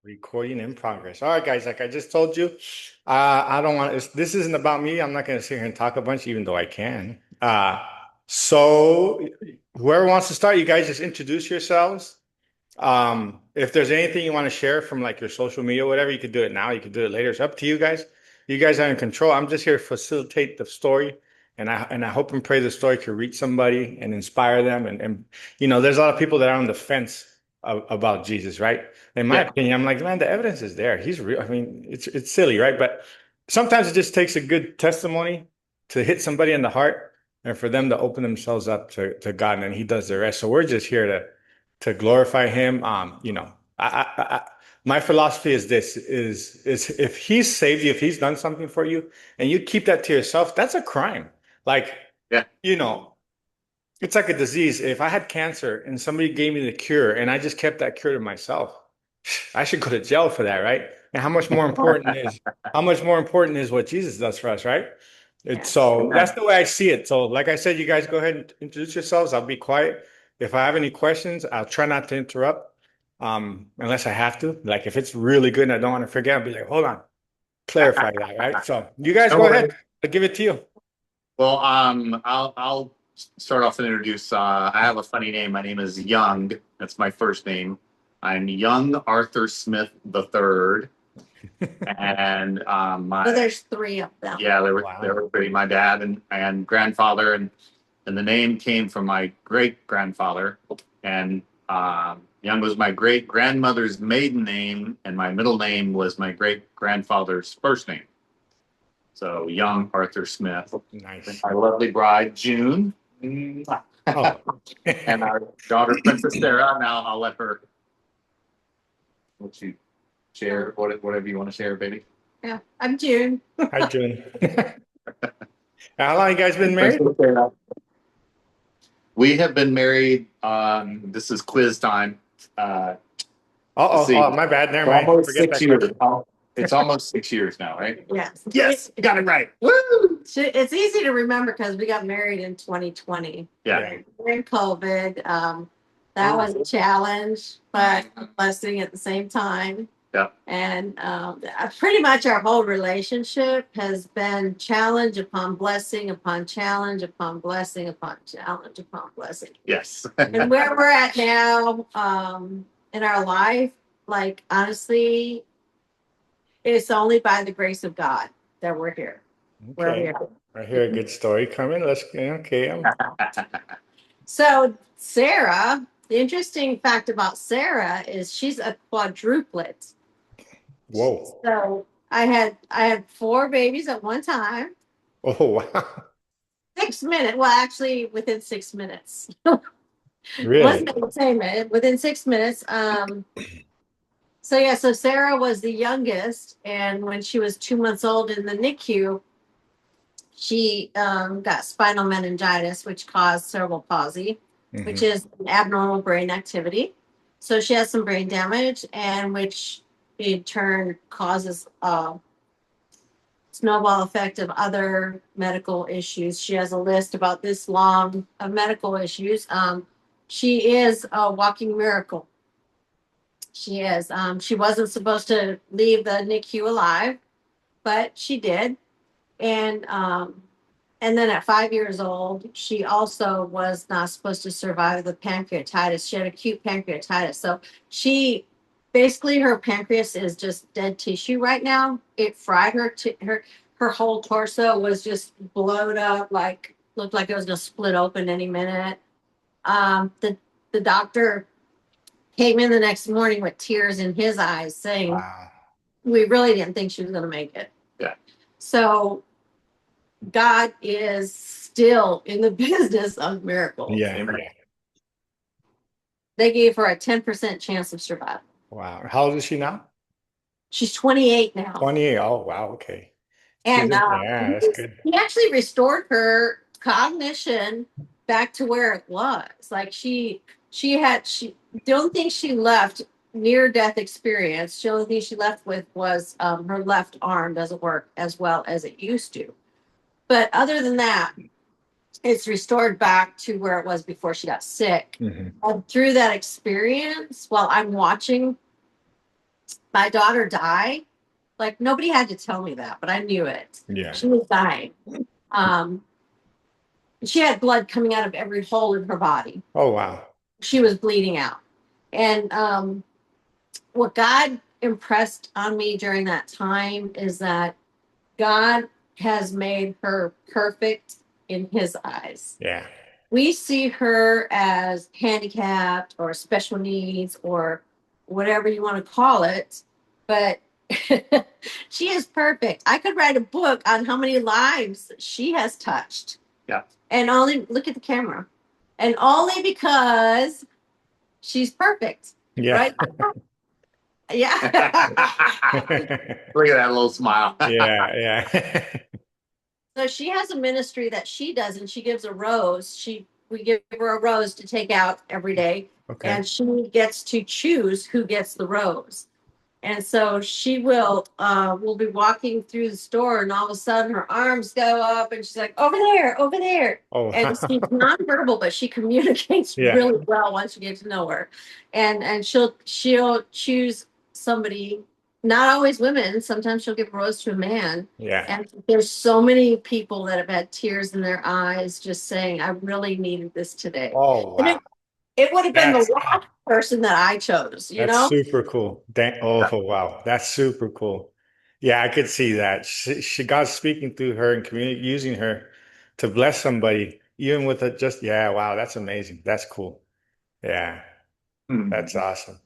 Recording in progress. All right, guys, like I just told you, I don't want this isn't about me. I'm not going to sit here and talk a bunch, even though I can. So whoever wants to start, you guys just introduce yourselves. If there's anything you want to share from like your social media, whatever, you could do it now. You could do it later. It's up to you guys. You guys are in control. I'm just here to facilitate the story, and I hope and pray the story can reach somebody and inspire them. And there's a lot of people that are on the fence about Jesus, right? In my Yeah. opinion, I'm like, man, the evidence is there. He's real. I mean, it's silly, right? But sometimes it just takes a good testimony to hit somebody in the heart and for them to open themselves up to God, and then He does the rest. So we're just here to glorify Him. My philosophy is this: is if He's saved you, if He's done something for you, and you keep that to yourself, that's a crime. Like, Yeah. you know, it's like a disease. If I had cancer and somebody gave me the cure and I just kept that cure to myself, I should go to jail for that, right? And how much more important is what Jesus does for us, right? It's Yes. so that's Amen. the way I see it. So, like I said, you guys go ahead and introduce yourselves. I'll be quiet. If I have any questions, I'll try not to interrupt, unless I have to. Like if it's really good and I don't want to forget, I'll be like, hold on, clarify that, right? So you guys No go ahead. worries. I'll give it to you. Well, I'll start off and introduce. I have a funny name. My name is Young. That's my first name. I'm Young Arthur Smith the third, and So my there's three of them. yeah, they Wow. were pretty. My dad and grandfather, and the name came from my great grandfather, and Young was my great grandmother's maiden name, and my middle name was my great grandfather's first name. So Young Arthur Smith. Nice. Our lovely bride, June. And Oh. our daughter, Princess Sarah. Now I'll let you share whatever you want to share, baby. Yeah, I'm June. Hi, June. How long you guys been married? Princess Sarah. We have been married. This is quiz time. Let's Uh-oh. see. Oh, my bad. Never mind. Almost Forget six that years. question. It's almost 6 years now, right? Yes. Yes, you got it right. Woo! It's easy to remember because we got married in 2020 Yeah. Yeah. during COVID. That was a challenge, but a blessing at the same time. Yeah. And pretty much our whole relationship has been challenge upon blessing upon challenge upon blessing upon challenge upon blessing. Yes. And where we're at now in our life, like honestly, it's only by the grace of God that we're here. Where we Okay. are. I hear a good story coming. Okay. So Sarah, the interesting fact about Sarah is she's a quadruplet. Whoa. So I had four babies at one time. Oh, wow. 6 minutes. Well, actually, within 6 minutes. Really? Wasn't entertainment within 6 minutes. So yeah, so Sarah was the youngest, and when she was 2 months old in the NICU, she got spinal meningitis, which caused cerebral palsy, which Hmm. is an abnormal brain activity. So she has some brain damage, and which in turn causes snowball effect of other medical issues. She has a list about this long of medical issues. She is a walking miracle. She is. She wasn't supposed to leave the NICU alive, but she did. And then at 5 years old, she also was not supposed to survive the pancreatitis. She had acute pancreatitis. So she basically her pancreas is just dead tissue right now. It fried her to her whole torso was just blowed up, like looked like it was gonna split open any minute. The doctor came in the next morning with tears in his eyes saying, Wow. we really didn't think she was gonna make it. Yeah. So God is still in the business of miracles. Yeah. Amen. Yeah. They gave her a 10% chance of survival. Wow. How old is she now? She's 28 now. 28. Oh, wow. Okay. And Yeah, that's good. he actually restored her cognition back to where it was. Like she the only thing she left near death experience, the only thing she left with was her left arm doesn't work as well as it used to. But other than that, it's restored back to where it was before she got sick. Hmm. And through that experience, while I'm watching my daughter died. Like nobody had to tell me that, but I knew it. Yeah. She was dying. Um, she had blood coming out of every hole in her body. Oh, wow. She was bleeding out. And what God impressed on me during that time is that God has made her perfect in his eyes. Yeah. We see her as handicapped or special needs or whatever you want to call it, but she is perfect. I could write a book on how many lives she has touched. Yeah. And only look at the camera. And only because she's perfect. Yeah. Right? Yeah. Look at that little smile. Yeah. Yeah. So she has a ministry that she does, and she gives a rose. We give her a rose to take out every day, Okay. and she gets to choose who gets the rose. And so she will be walking through the store, and all of a sudden her arms go up, and she's like, "Over there, over there." Oh, And she's nonverbal, but she communicates yeah. really well once you get to know her. And she'll choose somebody, not always women. Sometimes she'll give a rose to a man. Yeah. And there's so many people that have had tears in their eyes just saying, I really needed this today. Oh, And wow. it would have been the That's last person that I chose, you that's know? super cool. Oh, wow. That's super cool. Yeah, I could see that. God's speaking through her and using her to bless somebody, even with a just, yeah, wow, that's amazing. That's cool. Yeah, that's Hmm. awesome.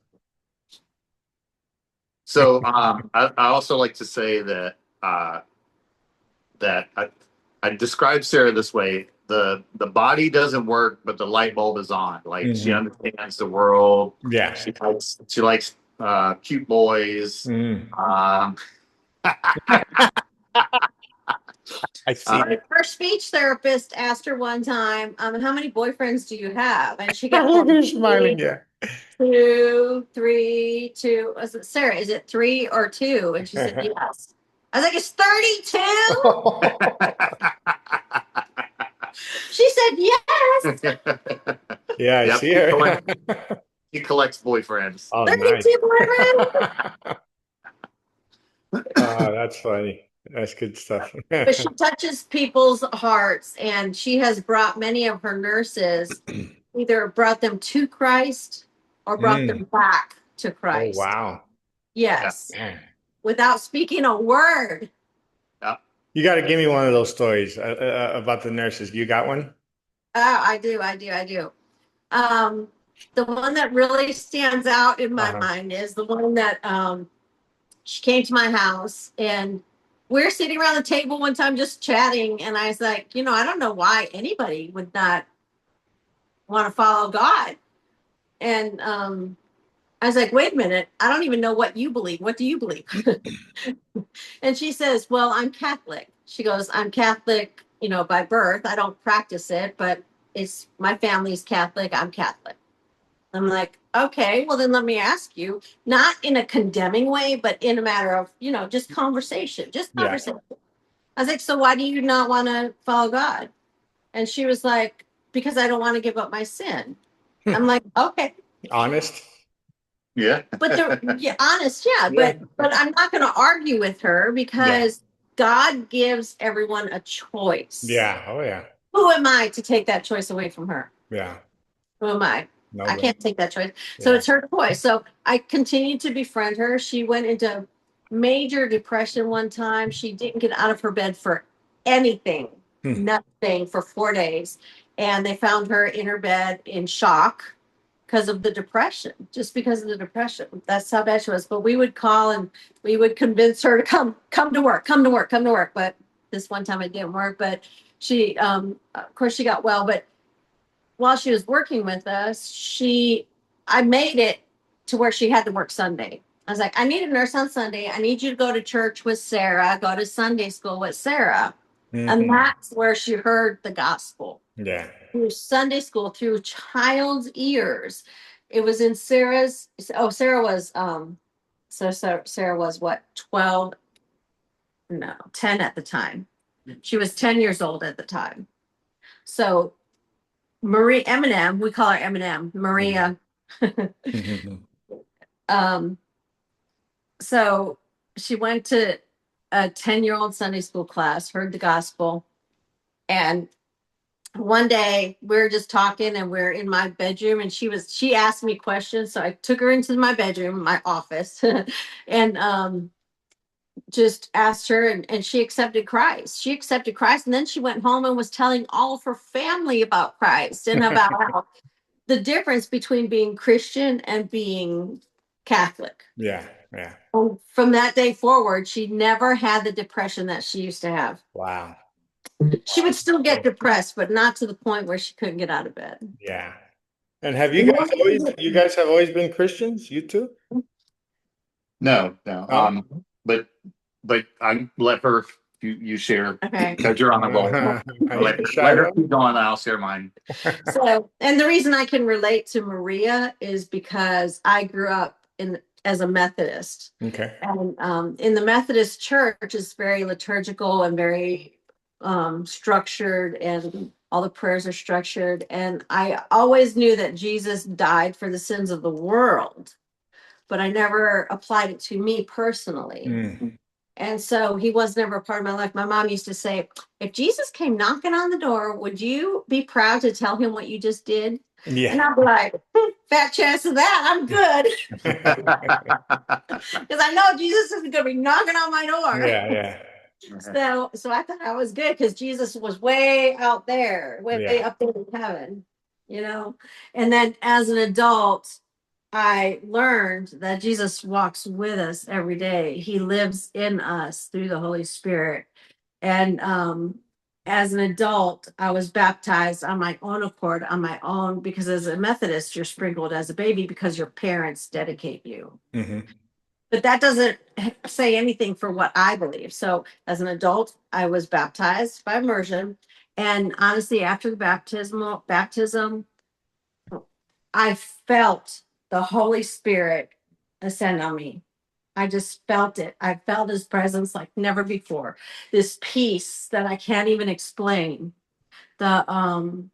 So I also like to say that that I describe Sarah this way: the body doesn't work, but the light bulb is on. Like she Hmm. understands the world. Yeah. She likes cute boys. Mm. Um, I see that. Her speech therapist asked her one time, how many boyfriends do you have? And she kept Look at going, you smiling. Yeah. two, three, two. I said, Sarah, is it three or two? And she said, yes. I was like, it's 32? She said, yes. Yeah, I yep, see her. he collects boyfriends. Oh, nice. 32 boyfriends. Oh, that's funny. That's good stuff. But she touches people's hearts, and she has brought many of her nurses, either brought them to Christ or brought them Mm. back to Oh, Christ. wow. Yeah, Yes, Man. without speaking a word. yeah. You got to give me one of those stories about the nurses. You got one? Oh, I do. Um, the one that really stands out in my Uh-huh. mind is the one that she came to my house, and we're sitting around the table one time just chatting, and I was like, I don't know why anybody would not want to follow God. And I was like, wait a minute, I don't even know what you believe. What do you believe? And she says, well, I'm Catholic. She goes, I'm Catholic, by birth. I don't practice it, but it's my family's Catholic. I'm Catholic. I'm like, okay, well, then let me ask you, not in a condemning way, but in a matter of, just conversation, just Yeah. conversation. I was like, so why do you not want to follow God? And she was like, because I don't want to give up my sin. I'm like, okay. Honest? Yeah. But yeah, honest, yeah, Yeah. but I'm not going to argue with her Yeah. because God gives everyone a choice. Yeah. Oh, yeah. Who am I to take that choice away from her? Yeah. Who am I? I Nobody. can't take that choice. So Yeah. it's her choice. So I continued to befriend her. She went into major depression one time. She didn't get out of her bed for anything, Hmm. nothing for 4 days. And they found her in her bed in shock because of the depression, just because of the depression. That's how bad she was. But we would call and we would convince her to come to work, come to work, come to work. But this one time it didn't work. But she, of course, she got well. But while she was working with us, I made it to where she had to work Sunday. I was like, I need a nurse on Sunday. I need you to go to church with Sarah, go to Sunday school with Sarah. And Hmm. that's where she heard the gospel Yeah. through Sunday school, through child's ears. It was in Sarah was, Sarah was what, 12? No, 10 at the time. She was 10 years old at the time. So Marie Eminem, we call her Eminem, Maria. Hmm. um, So she went to a 10-year-old Sunday school class, heard the gospel, and one day we were just talking and we're in my bedroom and she asked me questions. So I took her into my bedroom, my office, and just asked her and she accepted Christ. She accepted Christ and then she went home and was telling all of her family about Christ and about how the difference between being Christian and being Catholic. Yeah, yeah. From that day forward, she never had the depression that she used to have. Wow. She would still get depressed, but not to the point where she couldn't get out of bed. Yeah. And have you guys have always been Christians? You too? No, no. No? But I let her you share Okay. because you're on the roll. Let her keep going. I'll share mine. So, and the reason I can relate to Maria is because I grew up as a Methodist. Okay. And in the Methodist church is very liturgical and very structured, and all the prayers are structured. And I always knew that Jesus died for the sins of the world, but I never applied it to me personally. Mm. And so he was never a part of my life. My mom used to say, if Jesus came knocking on the door, would you be proud to tell him what you just did? Yeah. And I'd be like, fat chance of that, I'm good. Because I know Jesus isn't going to be knocking on my door. Yeah, yeah. So I thought I was good because Jesus was way out there, way Yeah. up there in heaven, you know. And then as an adult, I learned that Jesus walks with us every day. He lives in us through the Holy Spirit. And as an adult, I was baptized on my own accord, on my own, because as a Methodist, you're sprinkled as a baby because your parents dedicate you. Mm-hmm. But that doesn't say anything for what I believe. So as an adult, I was baptized by immersion. And honestly, after the baptism, I felt the Holy Spirit ascend on me. I just felt it. I felt his presence like never before. This peace that I can't even explain. The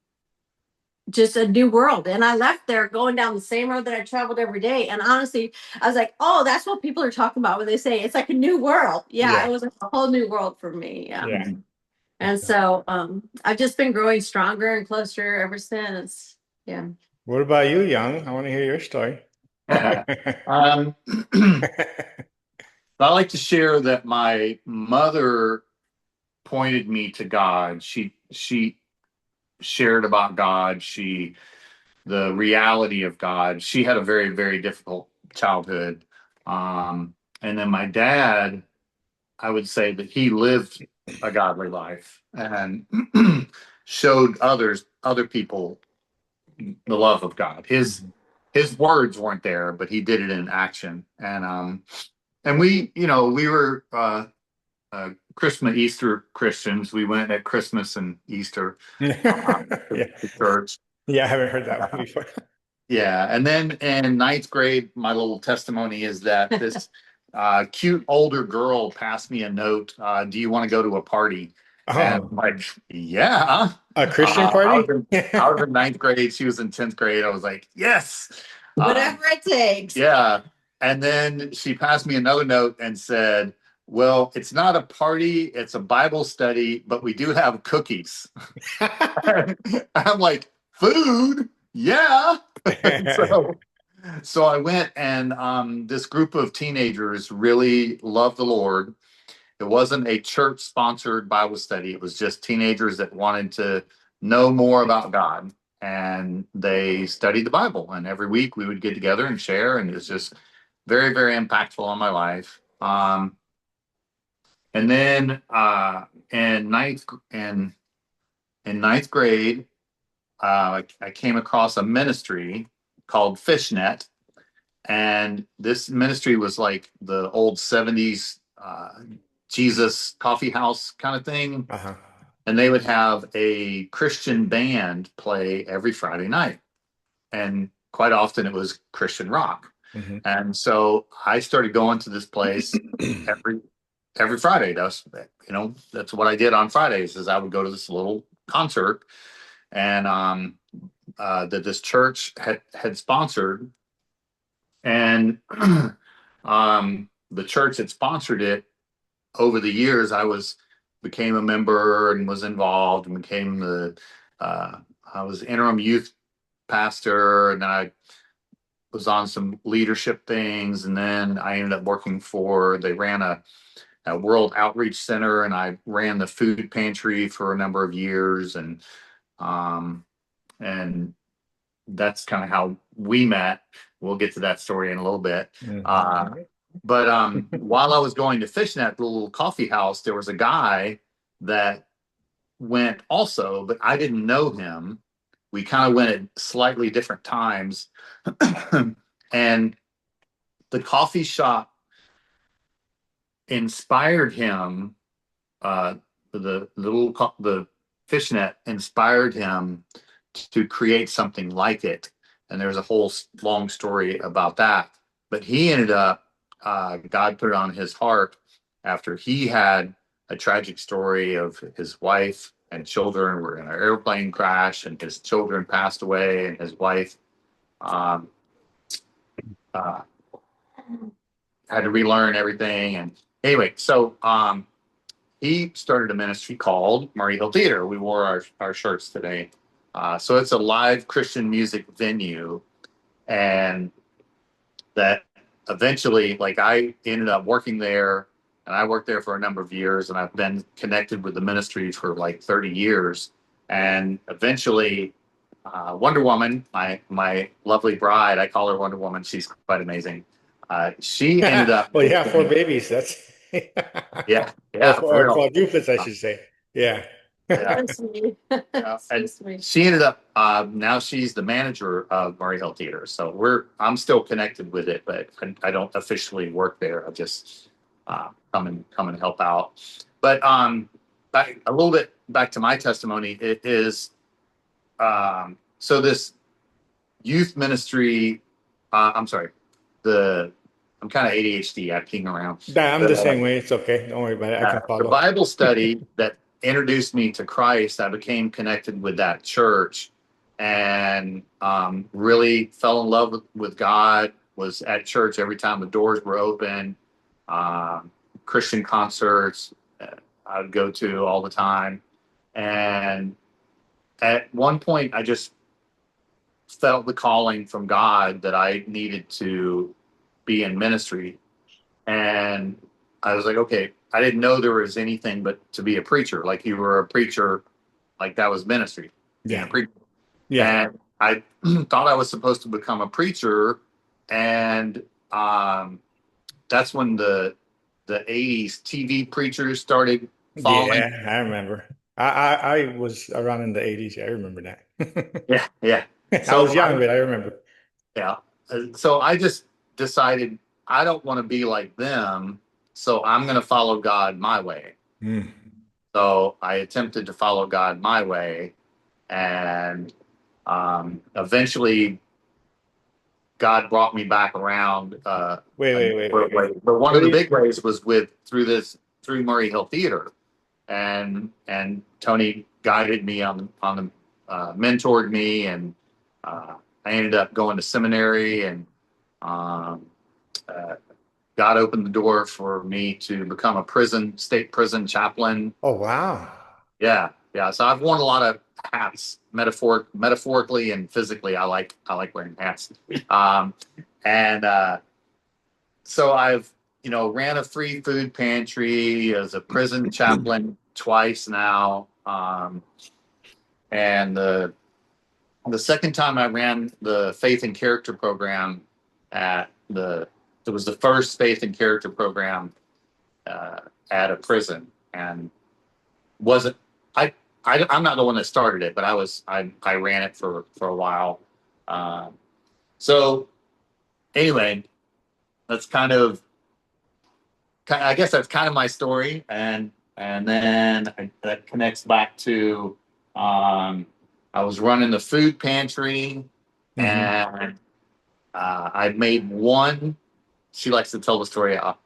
just a new world. And I left there going down the same road that I traveled every day. And honestly, I was like, oh, that's what people are talking about when they say it's like a new world. Yeah, it was a whole new world for me. Yeah. Yeah. And so I've just been growing stronger and closer ever since. Yeah. What about you, Young? I want to hear your story. I like to share that my mother pointed me to God. She shared about God. The reality of God. She had a very, very difficult childhood. And then my dad, I would say that he lived a godly life and showed other people the love of God. His words weren't there, but he did it in action. And we, we were Christmas, Easter Christians. We went at Christmas and Easter Yeah. to church. Yeah, I haven't heard that one before. Yeah, and then in ninth grade, my little testimony is that this cute older girl passed me a note. Do you want to go to a party? And I'm like, yeah. A Christian I party? was in ninth grade. She was in 10th grade. I was like, yes. Whatever it takes. Yeah. And then she passed me another note and said, well, it's not a party, it's a Bible study, but we do have cookies. I'm like, food? Yeah. So I went, and this group of teenagers really loved the Lord. It wasn't a church sponsored Bible study. It was just teenagers that wanted to know more about God. And they studied the Bible. And every week we would get together and share. And it was just very, very impactful on my life. And then in ninth grade, I came across a ministry called Fishnet. And this ministry was like the old 70s Jesus coffee house kind of thing. Uh-huh. And they would have a Christian band play every Friday night. And quite often it was Christian rock. Mm-hmm. And so I started going to this place every Friday. That's what I did on Fridays is I would go to this little concert and that this church had sponsored. And the church that sponsored it, over the years, became a member and was involved and became I was interim youth pastor, and then I was on some leadership things, and then I ended up working they ran a World Outreach Center, and I ran the food pantry for a number of years, um, and that's kind of how we met. We'll get to that story in a little bit. But while I was going to Fishnet, the little coffee house, there was a guy that went also, but I didn't know him. We kind of went at slightly different times. And the coffee shop inspired him. The Fishnet inspired him to create something like it. And there's a whole long story about that. But he ended up, God put it on his heart after he had a tragic story of his wife and children were in an airplane crash, and his children passed away, and his wife um, uh, had to relearn everything. And anyway, so he started a ministry called Murray Hill Theater. We wore our shirts today. So it's a live Christian music venue. And that eventually, like, I ended up working there, and I worked there for a number of years, and I've been connected with the ministry for like 30 years. And eventually, Wonder Woman, my lovely bride, I call her Wonder Woman. She's quite amazing. She ended up, Well, yeah, four babies. That's yeah, or, yeah, for or real. quadruplets, I should say. Yeah. Yeah. So sweet. Yeah. So And sweet. she ended up now she's the manager of Murray Hill Theater. So I'm still connected with it, but I don't officially work there. I just come and help out. But back a little bit back to my testimony, it is so this youth ministry. I'm sorry, I'm kind of ADHD. I ping around. I'm the same way. It's okay. Don't worry about it. I can The follow. Bible study that introduced me to Christ, I became connected with that church, and really fell in love with God. Was at church every time the doors were open. Um, Christian concerts I would go to all the time. And at one point, I just felt the calling from God that I needed to be in ministry. And I was like, okay, I didn't know there was anything but to be a preacher. Like, you were a preacher, like that was ministry, being a Yeah. preacher. Yeah. And I thought I was supposed to become a preacher. And that's when the 80s TV preachers started falling. Yeah, I remember. I was around in the 80s. Yeah, I remember that. Yeah, yeah. I was So young, but I remember. yeah. So I just decided I don't want to be like them. So I'm going to follow God my way. Mm. So I attempted to follow God my way, and eventually God brought me back around. Wait. But one What of do the you, big ways was through Murray Hill Theater, and Tony guided me mentored me, and I ended up going to seminary, and um, uh, God opened the door for me to become a state prison chaplain. oh, wow. Yeah, yeah. So I've worn a lot of hats, metaphorically and physically. I like wearing hats. Um, and so I've ran a free food pantry as a prison chaplain twice now. And the second time I ran the Faith and Character program it was the first Faith and Character program at a prison, and wasn't I'm not the one that started it, but I ran it for a while. So anyway, that's I guess that's kind of my story, and then that connects back to I was running the food pantry, Mhm. and I made one. She likes to tell the story. I'll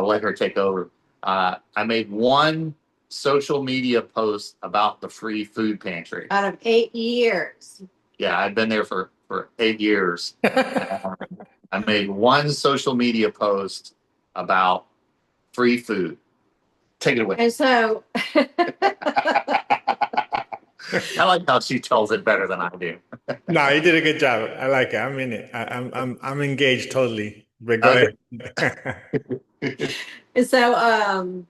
let her take over. I made one social media post about the free food pantry. Out of 8 years. Yeah, I'd been there for 8 years. I made one social media post, about free food. Take it away. And so, I like how she tells it better than I do. No, you did a good job. I like it. I'm in it. I'm engaged totally. But go Okay. ahead. and so,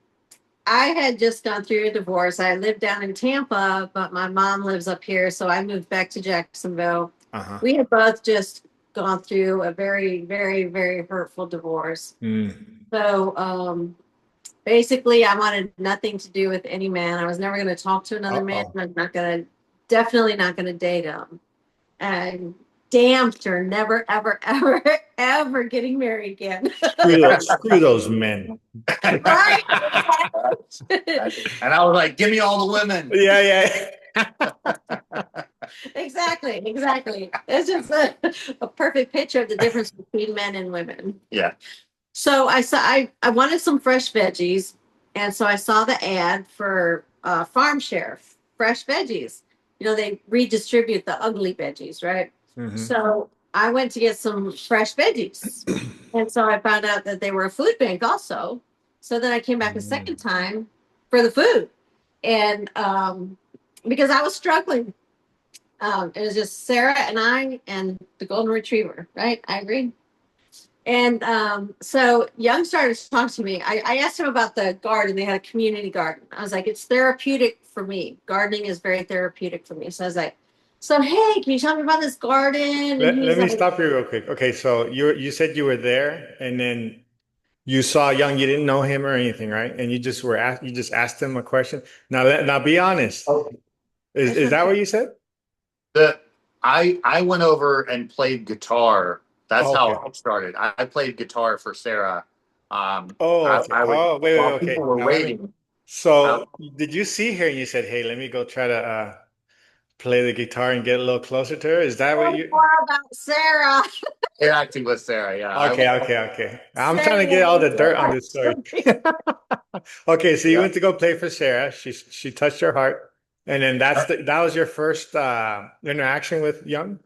I had just gone through a divorce. I lived down in Tampa, but my mom lives up here, so I moved back to Jacksonville. Uh-huh. We had both just gone through a very, very, very hurtful divorce. Mm. So, basically, I wanted nothing to do with any man. I was never going to talk to another man. Uh-oh. I'm not going to, definitely not going to date him. And damn sure, never, ever, ever, ever getting married again. Screw those men. Right? And I was like, give me all the women. Yeah, Exactly, exactly. It's just a perfect picture of the difference between men and women. Yeah. So I wanted some fresh veggies, and so I saw the ad for Farm Share, fresh veggies. You know, they redistribute the ugly veggies, right? yeah. So I went to get some fresh veggies. And so I found out that they were a food bank also. So then I came back a second time for the food. And because I was struggling. It was just Sarah and I and the golden retriever, right? I agreed. And so Young started to talk to me. I asked him about the garden. They had a community garden. I was like, it's therapeutic for me. Gardening is very therapeutic for me. So I was like, so hey, can you tell me about this garden? And Let he's me like, stop you real quick. Okay, so you said you were there and then you saw Young, you didn't know him or anything, right? And you just asked him a question. Now be honest. Is that what you said? The I went over and played guitar. That's Oh, how okay. I started. I played guitar for Sarah. Oh, okay. I would Oh, wait, while okay. people were Now let me. waiting. I, So did you see her and you said, "Hey, let me go try to play the guitar and get a little closer to her"? Is that what you? more about Sarah. interacting with Sarah. Yeah, Okay, okay, okay. I'm trying to Sarah get all the needs dirt on this story. Okay, so you yeah, went to go play for Sarah. She touched your heart, and then that was your first interaction with Young.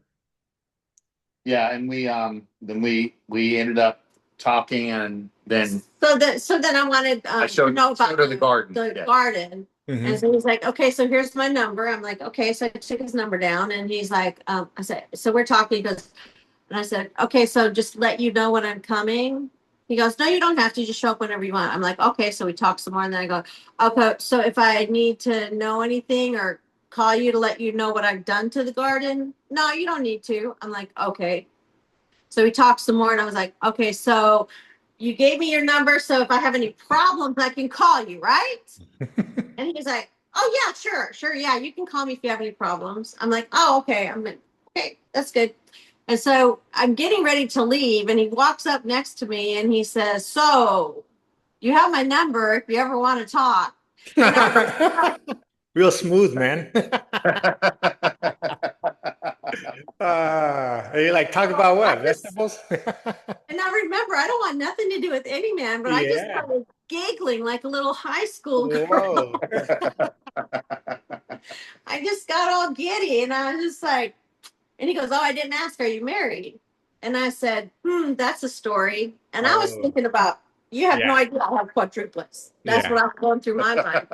yeah. And we then we ended up talking, and then So then I wanted I to know about showed her the garden. the Yeah. garden. And Hmm. so he's like, okay, so here's my number. I'm like, okay. So I took his number down and he's like, I said, so we're talking. He goes, and I said, okay, so just let you know when I'm coming. He goes, no, you don't have to just show up whenever you want. I'm like, okay. So we talk some more and then I go, okay. So if I need to know anything or call you to let you know what I've done to the garden, no, you don't need to. I'm like, okay. So we talked some more and I was like, okay, so you gave me your number. So if I have any problems, I can call you, right? And he's like, oh, yeah, sure, sure. Yeah, you can call me if you have any problems. I'm like, oh, okay. I'm like, okay, that's good. And so I'm getting ready to leave. And he walks up next to me and he says, so you have my number if you ever want to talk. And I, Real smooth, man. You like talk about I what? just, Vegetables? and I remember, I don't want nothing to do with any man, but I just Yeah. started giggling like a little high school girl. Whoa. I just got all giddy and I was just like, and he goes, oh, I didn't ask, are you married? And I said, that's a story. And I was Oh, thinking about, you have no yeah. idea I have quadruplets. That's Yeah. what I was going through my mind.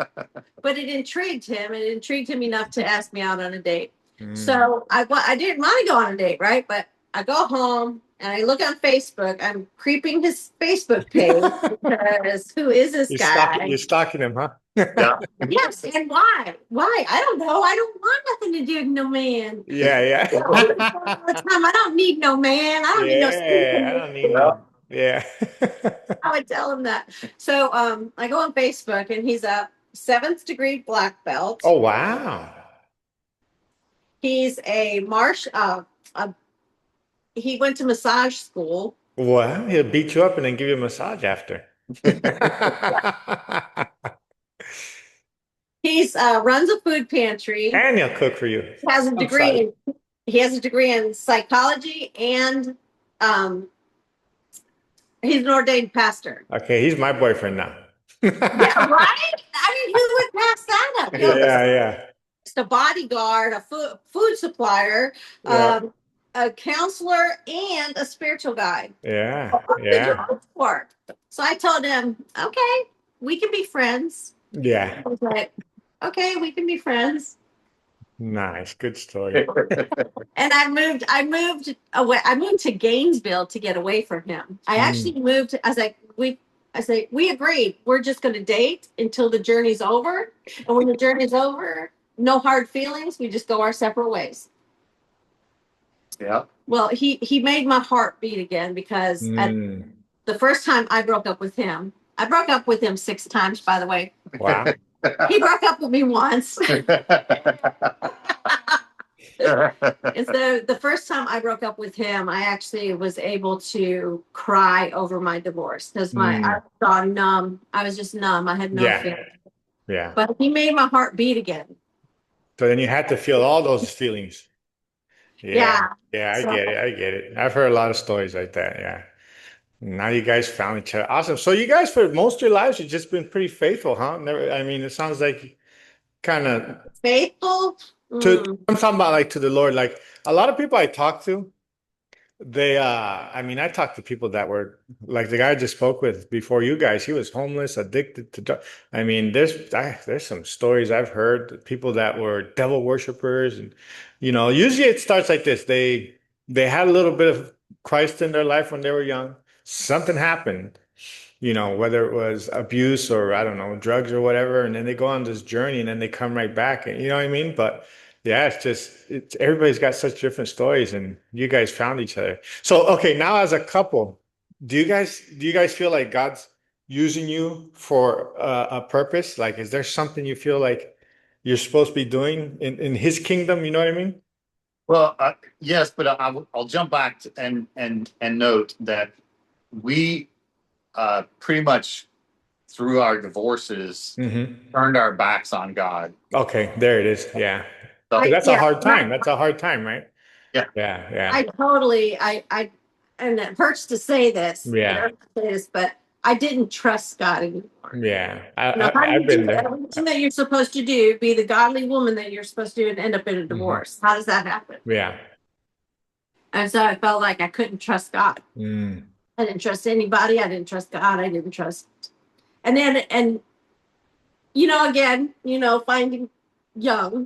But it intrigued him. It intrigued him enough to ask me out on a date. Mm. So I didn't want to go on a date, right? But I go home and I look on Facebook. I'm creeping his Facebook page because who is this You're guy? stalking him, huh? Yeah. Yes, and why? Why? I don't know. I don't want nothing to do with no man. Yeah, All yeah. the time. I don't need no man. I don't need no Yeah, I stupid don't need Yeah. no. Yeah. I would tell him that. So I go on Facebook and he's a seventh degree black belt. Oh, wow. He's a he went to massage school. Well, he'll beat you up and then give you a massage after. He's runs a food pantry. And he'll cook for you. Has a I'm sorry. degree in he has a degree in psychology and um, he's an ordained pastor. Okay, he's my boyfriend now. Yeah, right. I mean, who would pass that up? You know, Yeah, yeah, a bodyguard, a food supplier, yeah, a counselor, and a spiritual guide. yeah, What could you yeah. ask for? So I told him, okay, we can be friends. Yeah. I was like, okay, we can be friends. Nice. Good story. And I moved away. I moved to Gainesville to get away from him. I Mm. actually moved. I say, we agreed. We're just going to date until the journey's over. And when the journey's over, no hard feelings. We just go our separate ways. Yeah. Well, he made my heart beat again because at Mm. the first time I broke up with him, I broke up with him 6 times, by the way. Wow. He broke up with me once. And so the first time I broke up with him, I actually was able to cry over my divorce because I Mm. was gone numb. I was just numb. I had no Yeah. feeling. Yeah. But he made my heart beat again. So then you had to feel all those feelings. Yeah. Yeah. Yeah, I So get it. I get it. I've heard a lot of stories like that. Yeah. Now you guys found each other. Awesome. So you guys, for most of your lives, you've just been pretty faithful, huh? Never, I mean, it sounds like kind of faithful. to, Mm, I'm talking about like to the Lord. Like a lot of people I talk to, they, I mean, I talked to people that were like the guy I just spoke with before you guys. He was homeless, addicted to drugs. I mean, there's some stories I've heard, people that were devil worshippers, and usually it starts like this. They had a little bit of Christ in their life when they were young. Something happened, whether it was abuse or I don't know, drugs or whatever, and then they go on this journey and then they come right back, and you know what I mean? But yeah, it's everybody's got such different stories, and you guys found each other. So okay, now as a couple, do you guys feel like God's using you for a purpose? Like, is there something you feel like you're supposed to be doing in His kingdom? You know what I mean? Well, yes, but I'll jump back and note that we pretty much through our divorces Hmm. turned our backs on God. Okay, there it is. Yeah, because So that's a yeah, hard time. That's a hard time, right? yeah, Yeah, yeah, I totally, and it hurts to say this, yeah. but I didn't trust God anymore. Yeah, How do I've you do been there. everything that you're supposed to do, be the godly woman that you're supposed to do, and end up in a Hmm. divorce? How does that happen? Yeah. And so I felt like I couldn't trust God. Mm. I didn't trust anybody. I didn't trust God. I didn't trust. And again, finding Hmm.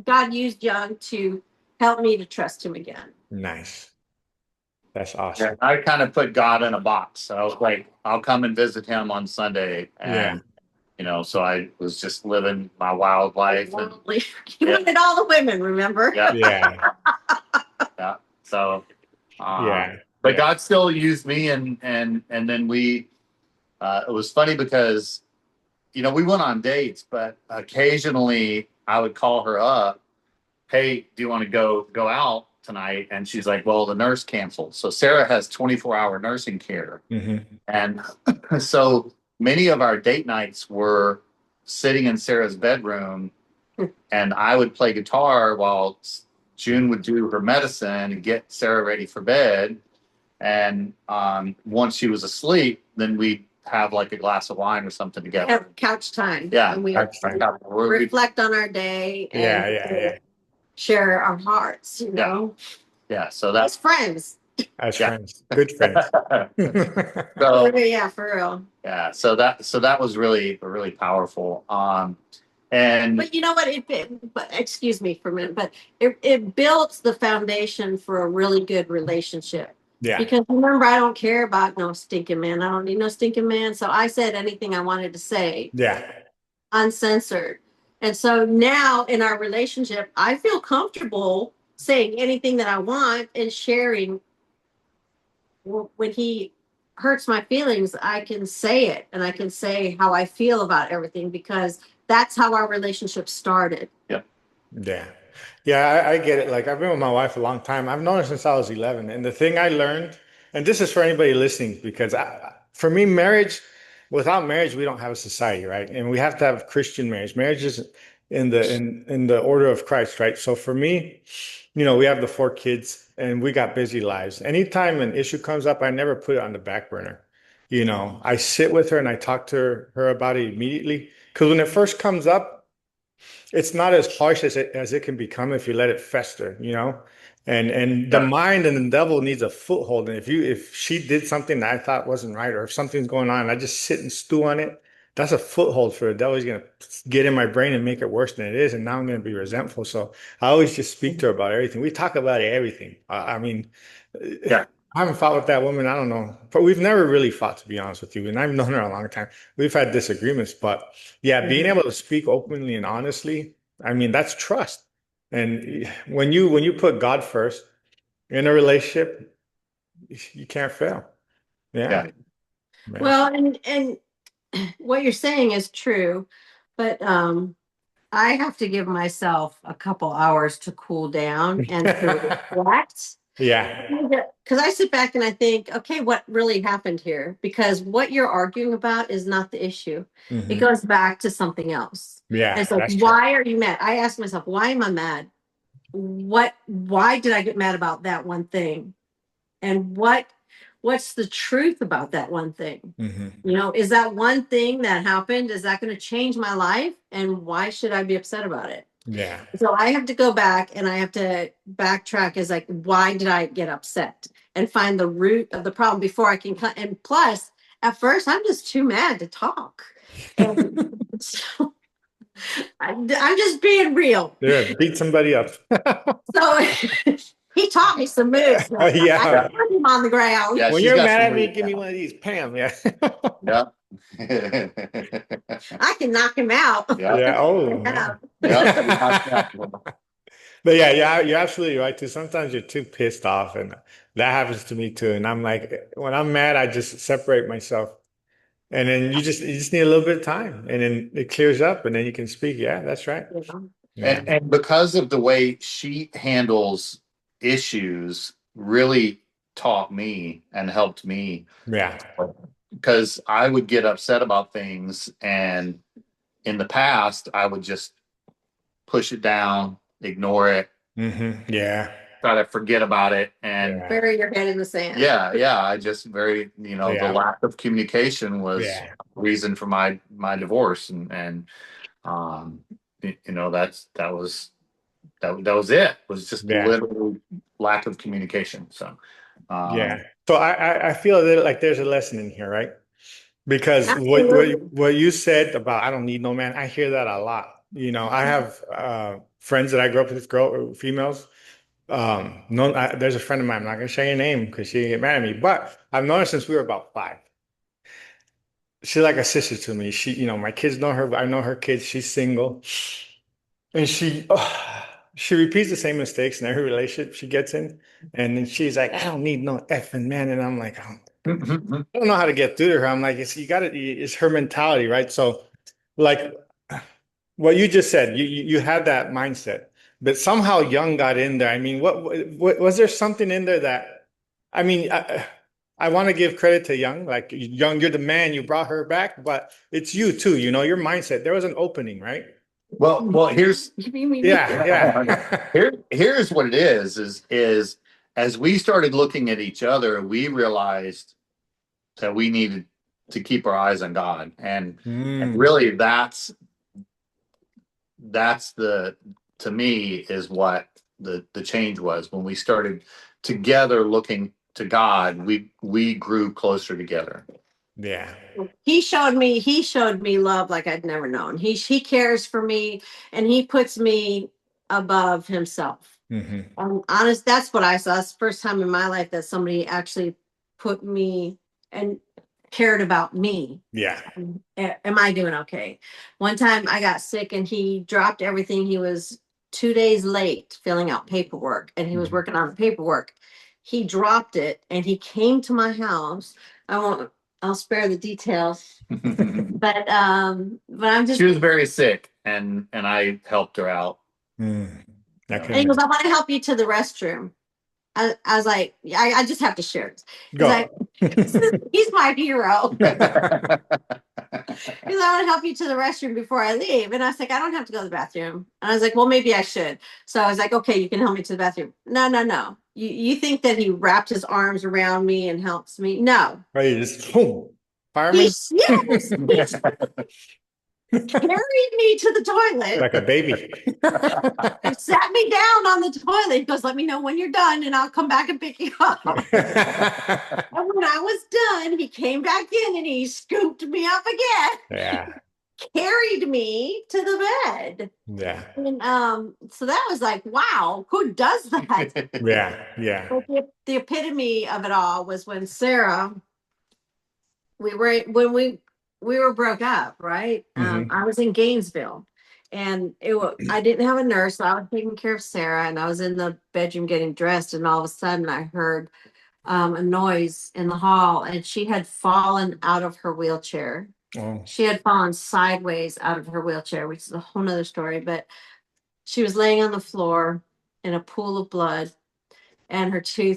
God used Young to help me to trust Him again. Nice. That's yeah, awesome. I kind of put God in a box. So I was like, I'll come and visit him on Sunday, Yeah. and so I was just living my wild life, and Worldly. You yeah, wanted all the women, remember? yeah, Yeah. yeah. So, Yeah. but Yeah. God still used me, and then we. It was funny because we went on dates, but occasionally I would call her up. Hey, do you want to go out tonight? And she's like, well, the nurse canceled. So Sarah has 24-hour nursing care. Hmm. And so many of our date nights were sitting in Sarah's bedroom, and I would play guitar while June would do her medicine and get Sarah ready for bed. And once she was asleep, then we'd have like a glass of wine or something together. Have couch time. Yeah. And we That's fine. reflect on our day Yeah. and Yeah. share our hearts, Yeah. Yeah. So as that's, friends. As yeah. friends, good friends. So Yeah, for real. yeah, so that was really powerful. And But you know what? But excuse me for a minute, but it builds the foundation for a really good relationship. Yeah. Because remember, I don't care about no stinking man. I don't need no stinking man. So I said anything I wanted to say, Yeah. uncensored. And so now in our relationship, I feel comfortable saying anything that I want and sharing. When he hurts my feelings, I can say it and I can say how I feel about everything because that's how our relationship started. yeah, Yeah. Yeah, I get it. Like I've been with my wife a long time. I've known her since I was 11. And the thing I learned, and this is for anybody listening, because for me, without marriage, we don't have a society, right? And we have to have Christian marriage. Marriage is in the order of Christ, right? So for me, we have the 4 kids and we got busy lives. Anytime an issue comes up, I never put it on the back burner. I sit with her and I talk to her about it immediately. Because when it first comes up, it's not as harsh as it can become if you let it fester. And the mind and the devil needs a foothold. And if she did something that I thought wasn't right, or if something's going on and I just sit and stew on it, that's a foothold for the devil. He's gonna get in my brain and make it worse than it is, and now I'm gonna be resentful. So I always just speak to her about everything. We talk about everything. I mean, Yeah. I haven't fought with that woman. I don't know, but we've never really fought, to be honest with you. And I've known her a long time. We've had disagreements, but yeah, being able to speak openly and honestly, I mean, that's trust. And when you put God first in a relationship, you can't fail. Yeah. Yeah. Yeah. Well, and what you're saying is true, but I have to give myself a couple hours to cool down and to reflect. Yeah. Because I sit back and I think, okay, what really happened here? Because what you're arguing about is not the issue. It Mhm. goes back to something else. And Yeah, it's like, that's true. why are you mad? I ask myself, why am I mad? Why did I get mad about that one thing? And what's the truth about that one thing? Hmm. You know, is that one thing that happened, is that going to change my life? And why should I be upset about it? Yeah. So I have to go back and I have to backtrack as like, why did I get upset and find the root of the problem before I can cut. And plus, at first, I'm just too mad to talk. And so I'm just being real. Yeah, beat somebody up. So he taught me some moves. But I Yeah. put him on the ground. Yeah, When she's you're got mad some at me, moves give me now. one of these. Pam. Yeah. Yeah. I can knock him out. Yeah. Yeah. Oh, Yeah. Yeah. but yeah, yeah, you're absolutely right too. Sometimes you're too pissed off, and that happens to me too. And I'm like, when I'm mad, I just separate myself, and then you just need a little bit of time, and then it clears up, and then you can speak. Yeah, that's right. Yeah. And because of the way she handles issues, really taught me and helped me Yeah. because I would get upset about things, and in the past, I would just push it down, ignore it, Yeah. try to forget about it, and Yeah. Bury your head in the sand. yeah, I just very, the Yeah. lack of communication was Yeah. reason for my divorce, and um, that was it. Was just Yeah. literally lack of communication. So, Yeah. So I feel that like there's a lesson in here, right? Because what what Absolutely. what you said about I don't need no man, I hear that a lot. I have friends that I grew up with, females. No, there's a friend of mine. I'm not gonna say your name because she get mad at me, but I've known her since we were about 5. She's like a sister to me. My kids know her. I know her kids. She's single, and she repeats the same mistakes in every relationship she gets in. And then she's like, I don't need no effing man. And I'm like, I don't know how to get through to her. I'm like, it's her mentality, right? So, like what you just said, you had that mindset, but somehow Young got in there. I mean, what was there something in there that, I mean, I want to give credit to Young. Like Young, you're the man. You brought her back, but it's you too. Your mindset. There was an opening, right? well, here's You mean me? Yeah, yeah, here's what it is as we started looking at each other, we realized that we needed to keep our eyes on God, and Mm, really that's the to me is what the change was when we started together looking to God. We grew closer together. yeah, He showed me love like I'd never known. He cares for me and he puts me above himself. hmm, Honest, that's what I saw. It's the first time in my life that somebody actually put me and cared about me. yeah, Am I doing okay? One time I got sick and he dropped everything. He was 2 days late filling out paperwork and he was mhm. working on the paperwork. He dropped it and he came to my house. I'll spare the details, but I'm just, She was very sick, and I helped her out. Mm. I and he can goes, I want to help you to the restroom. I was like, I just have to share this. He's like, go. he's my hero. Because I want to help you to the restroom before I leave. And I was like, I don't have to go to the bathroom. And I was like, well, maybe I should. So I was like, okay, you can help me to the bathroom. No, no, no. You think that he wrapped his arms around me and helps me? No. Right, just boom, fireman. Yes, carried me to the toilet Like a baby. and sat me down on the toilet. He goes, let me know when you're done and I'll come back and pick you up. And when I was done, he came back in and he scooped me up again, Yeah. carried me to the bed. Yeah. And so that was like, wow, who does that? Yeah. Yeah. But the epitome of it all was when Sarah, when we were broke up, right? Hmm. I was in Gainesville, and I didn't have a nurse, so I was taking care of Sarah, and I was in the bedroom getting dressed, and all of a sudden I heard a noise in the hall, and she had fallen out of her wheelchair. Oh. She had fallen sideways out of her wheelchair, which is a whole nother story, but she was laying on the floor in a pool of blood, and her two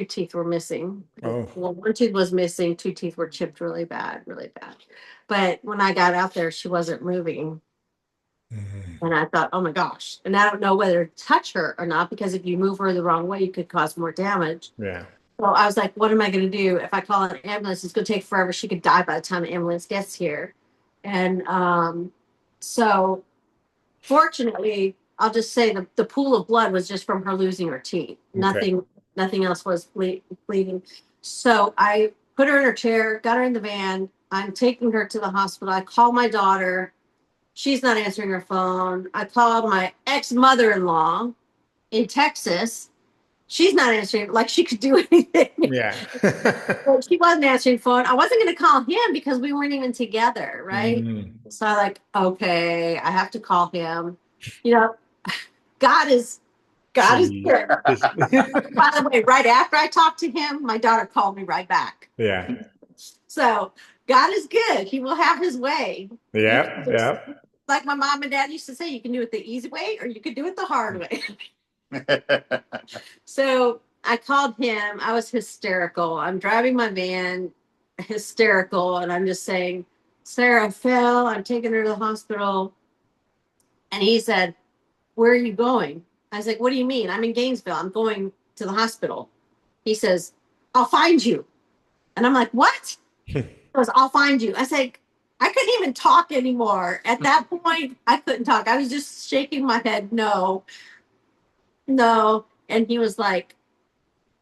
teeth were missing. Oh. Well, one tooth was missing, two teeth were chipped really bad, really bad. But when I got out there, she wasn't moving. Mhm. And I thought, oh my gosh. And I don't know whether to touch her or not, because if you move her the wrong way, you could cause more damage. Yeah. So I was like, what am I going to do? If I call an ambulance, it's going to take forever. She could die by the time the ambulance gets here. And so fortunately, I'll just say the pool of blood was just from her losing her teeth. Okay. Nothing else was bleeding. So I put her in her chair, got her in the van. I'm taking her to the hospital. I call my daughter. She's not answering her phone. I called my ex-mother-in-law in Texas. She's not answering, like she could do anything. Yeah. Well, she wasn't answering phone. I wasn't going to call him because we weren't even together, right? Mm. So I like, okay, I have to call him. You know, God is Jeez. good. By the way, right after I talked to him, my daughter called me right back. Yeah. So God is good. He will have his way. Yeah. Yeah. Like my mom and dad used to say, you can do it the easy way or you can do it the hard way. So I called him. I was hysterical. I'm driving my van, hysterical, and I'm just saying, Sarah fell. I'm taking her to the hospital. And he said, where are you going? I was like, what do you mean? I'm in Gainesville. I'm going to the hospital. He says, I'll find you. And I'm like, what? He goes, I'll find you. I said, I couldn't even talk anymore. At that point, I couldn't talk. I was just shaking my head. No, no. And he was like,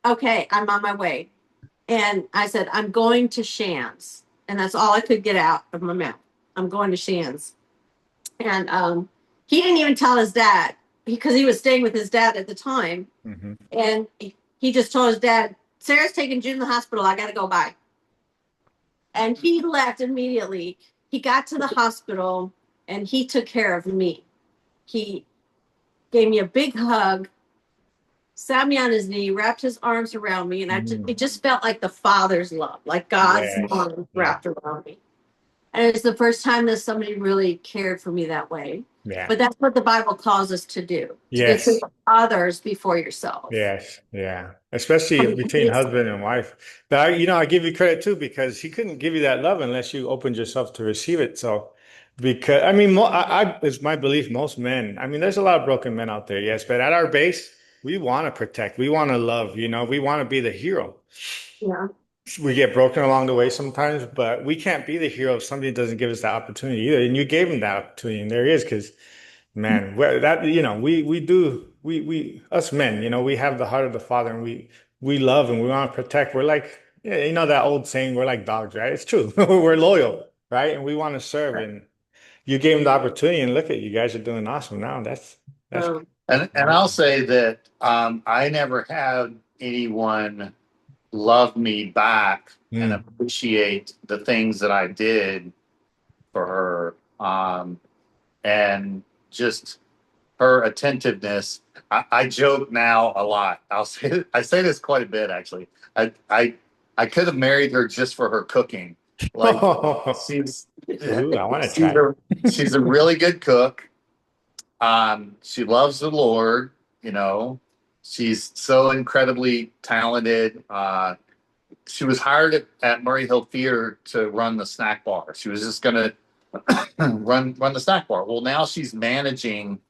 okay, I'm on my way. And I said, I'm going to Shands. And that's all I could get out of my mouth. I'm going to Shands. And he didn't even tell his dad because he was staying with his dad at the time. Hmm. And he just told his dad, Sarah's taking June to the hospital. I got to go by. And he left immediately. He got to the hospital and he took care of me. He gave me a big hug, sat me on his knee, wrapped his arms around me, and it just felt like the Father's love, like God's Yes. arms Yeah. wrapped around me. And it's the first time that somebody really cared for me that way. Yeah. But that's what the Bible calls us to do, to Yes. consider others before yourself. Yes, yeah, especially between husband and wife. But I give you credit too because he couldn't give you that love unless you opened yourself to receive it. So, because I mean, it's my belief most men. I mean, there's a lot of broken men out there, yes, but at our base, we want to protect, we want to love. We want to be the hero. Yeah. We get broken along the way sometimes, but we can't be the hero if somebody doesn't give us that opportunity either. And you gave him that opportunity, and there he is, because. Man, we us men, we have the heart of the Father, and we love and we want to protect. We're like, yeah, that old saying, we're like dogs, right? It's true. We're loyal, right? And we want to serve. And you gave them the opportunity, and look at you guys are doing awesome now. That's Um, And I'll say that I never had anyone love me back and mm. appreciate the things that I did for her. And just her attentiveness. I joke now a lot. I say this quite a bit actually. I could have married her just for her cooking. Like she's Ooh, I want to she's try. she's a really good cook. She loves the Lord, She's so incredibly talented. She was hired at Murray Hill Theater to run the snack bar. She was just gonna run the snack bar. Well, now she's managing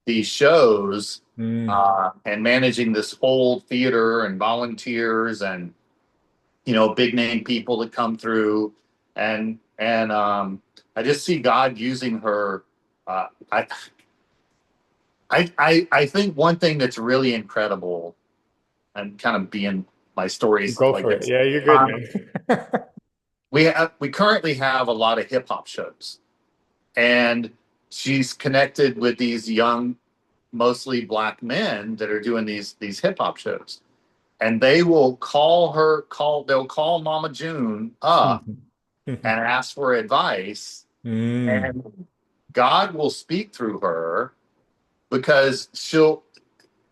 these shows Mm. and managing this whole theater and volunteers and big name people that come through. and I just see God using her. Uh, I, I think one thing that's really incredible, and kind of being my stories Go like for it. this. Yeah, you're good, Um, man. we currently have a lot of hip hop shows, and she's connected with these young, mostly black men that are doing these hip hop shows, and they will they'll call Mama June up and ask for advice, Mm. and God will speak through her because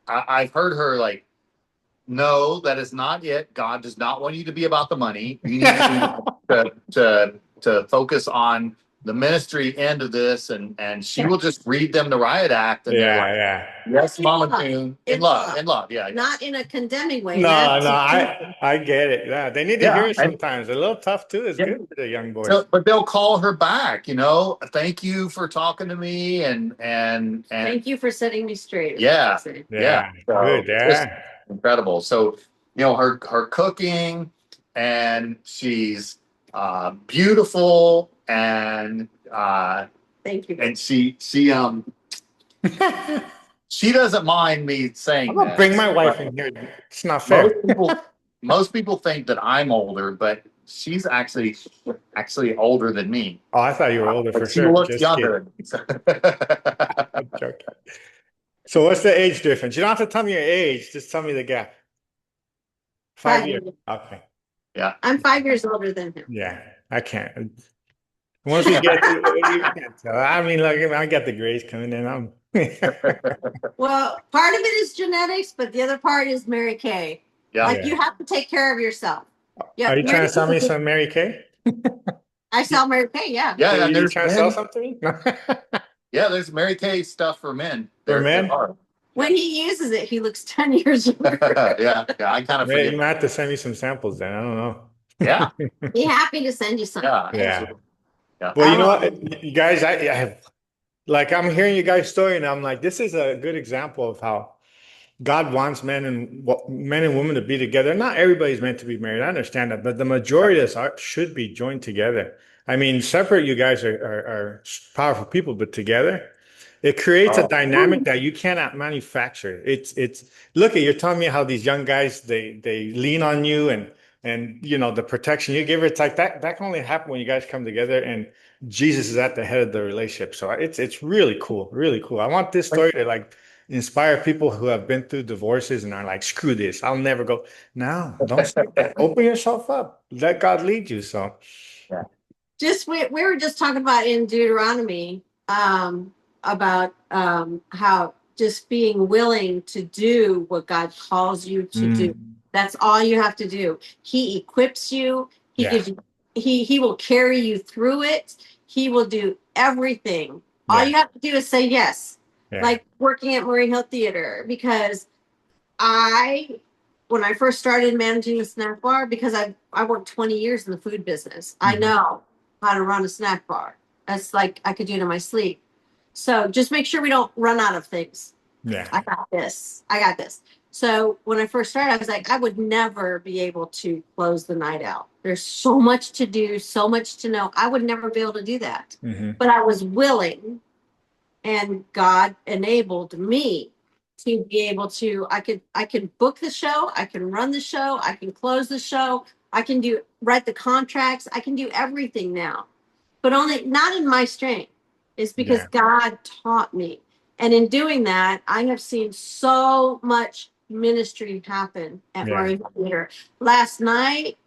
I've heard her like, no, that is not it. God does not want you to be about the money. You need to focus on the ministry end of this, and she will just read them the riot act, and they're Yeah, like, yeah. yes, Mama love. June, In love. in love, yeah, Not in a condemning way. No, Not no, to I get it. Yeah, they need to hear yeah, it sometimes. A little tough too. It's yeah. good for the young boys. So, but they'll call her back, thank you for talking to me, and thank you for setting me straight. yeah, yeah. Yeah, good. So it's just Yeah. incredible. So, her cooking, and she's beautiful, Thank you. and she doesn't mind me I'm saying gonna bring this, my wife but in here. It's not most fair. people most people think that I'm older, but she's actually older than me. Oh, I thought you were older for But she sure. looks Just kidding. younger. I'm joking. So what's the age difference? You don't have to tell me your age. Just tell me the gap. 5 years. Okay. Yeah. I'm 5 years older than him. Yeah. I can't. Once we get to, you can't tell. I mean, look, I got the grades coming in. I'm Well, part of it is genetics, but the other part is Mary Kay. Yeah. Like Yeah. you have to take care of yourself. Yeah, Are you trying Mary to sell me Kay. some Mary Kay? I sell Mary Kay. Yeah. Yeah, and You there's trying to sell men. something to me? There's Mary Kay stuff for men. For There men? are. When he uses it, he looks 10 years younger. Yeah, I kind of Man, forget. you might have to send me some samples then. I don't know. Yeah, Be happy to send you some. yeah, Yeah. absolutely. Yeah. Well, you know Oh, what, you guys, I have like I'm hearing you guys' story, and I'm like, this is a good example of how God wants men and women to be together. Not everybody's meant to be married. I understand that, but the majority of us should be joined together. I mean, separate, you guys are powerful people, but together, it creates a Oh, dynamic that you cannot manufacture. It's look at you're telling me how these young guys they lean on you and the protection you give her. It's like that can only happen when you guys come together and Jesus is at the head of the relationship. So it's really cool, really cool. I want this story to like inspire people who have been through divorces and are like, screw this, I'll never go. No, don't say that. Open yourself up. Let God lead you. So yeah. just we were just talking about in Deuteronomy about how just being willing to do what God calls you to do. That's all you have to do. He equips you. He yeah, gives you. He will carry you through it. He will do everything. All yeah, you have to do is say yes. yeah. Like working at Murray Hill Theater, because I when I first started managing a snack bar, because I worked 20 years in the food business. I Mhm. know how to run a snack bar. That's like I could do it in my sleep. So just make sure we don't run out of things. Yeah, I got this. I got this. So when I first started, I was like, I would never be able to close the night out. There's so much to do, so much to know. I would never be able to do that. hmm But I was willing, and God enabled me to be able to. I can book the show, I can run the show, I can close the show, I can write the contracts, I can do everything now, but only not in my strength. It's because yeah, God taught me. And in doing that, I have seen so much ministry happen at yeah. Murray Theater. Last night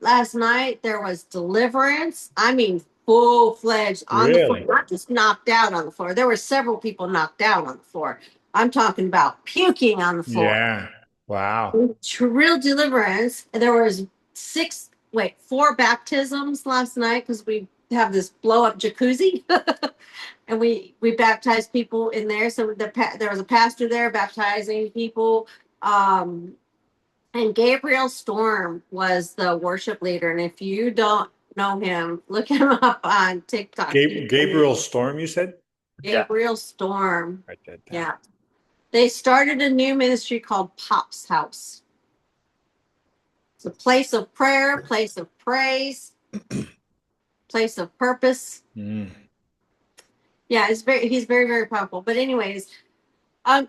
there was deliverance. I mean, full-fledged on the floor, Really? not just knocked out on the floor. There were several people knocked out on the floor. I'm talking about puking on the floor. Yeah. Wow. Real deliverance. There was four baptisms last night because we have this blow up jacuzzi, and we baptized people in there. So there was a pastor there baptizing people, and Gabriel Storm was the worship leader. And if you don't know him, look him up on TikTok. Gabriel Storm, you said? Gabriel Storm. Write that down. Yeah. They started a new ministry called Pop's House. It's a place of prayer, place of praise. place of purpose. Mm. Yeah, he's very, very powerful. But anyways, um,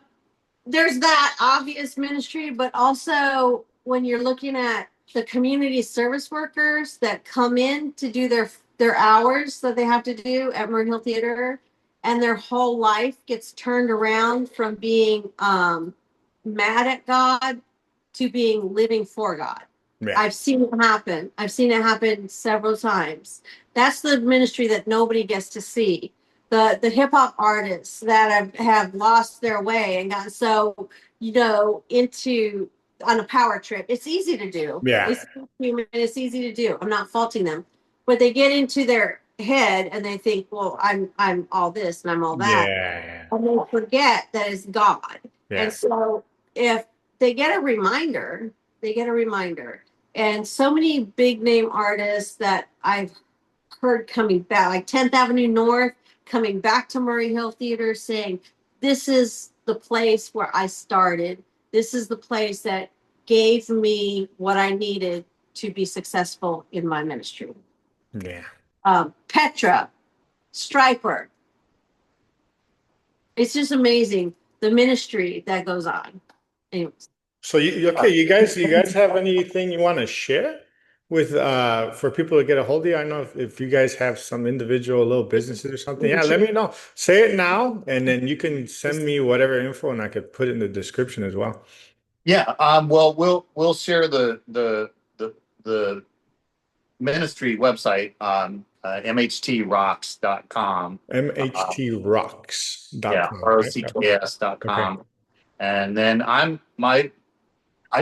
there's that obvious ministry, but also when you're looking at the community service workers that come in to do their hours that they have to do at Murray Hill Theater, and their whole life gets turned around from being mad at God to being living for God. Yeah. I've seen it happen. I've seen it happen several times. That's the ministry that nobody gets to see. The hip hop artists that have lost their way and gotten so, into on a power trip. It's easy to do. Yeah. It's human. It's easy to do. I'm not faulting them, but they get into their head and they think, well, I'm all this and I'm all that, Yeah. and they forget that it's God. Yeah. And so if they get a reminder, they get a reminder. And so many big name artists that I've heard coming back, like 10th Avenue North, coming back to Murray Hill Theater saying, this is the place where I started. This is the place that gave me what I needed to be successful in my ministry. Yeah. Petra, Striper. It's just amazing the ministry that goes on. Anyways. So you guys have anything you want to share with for people to get a hold of you? I know if you guys have some individual little businesses or something, yeah, let me know. Say it now, and then you can send me whatever info, and I could put it in the description as well. Yeah. Well, we'll share the ministry website on mhtrocks.com. Yeah, mhtrocks.com, right? Okay. rocks.com. And then I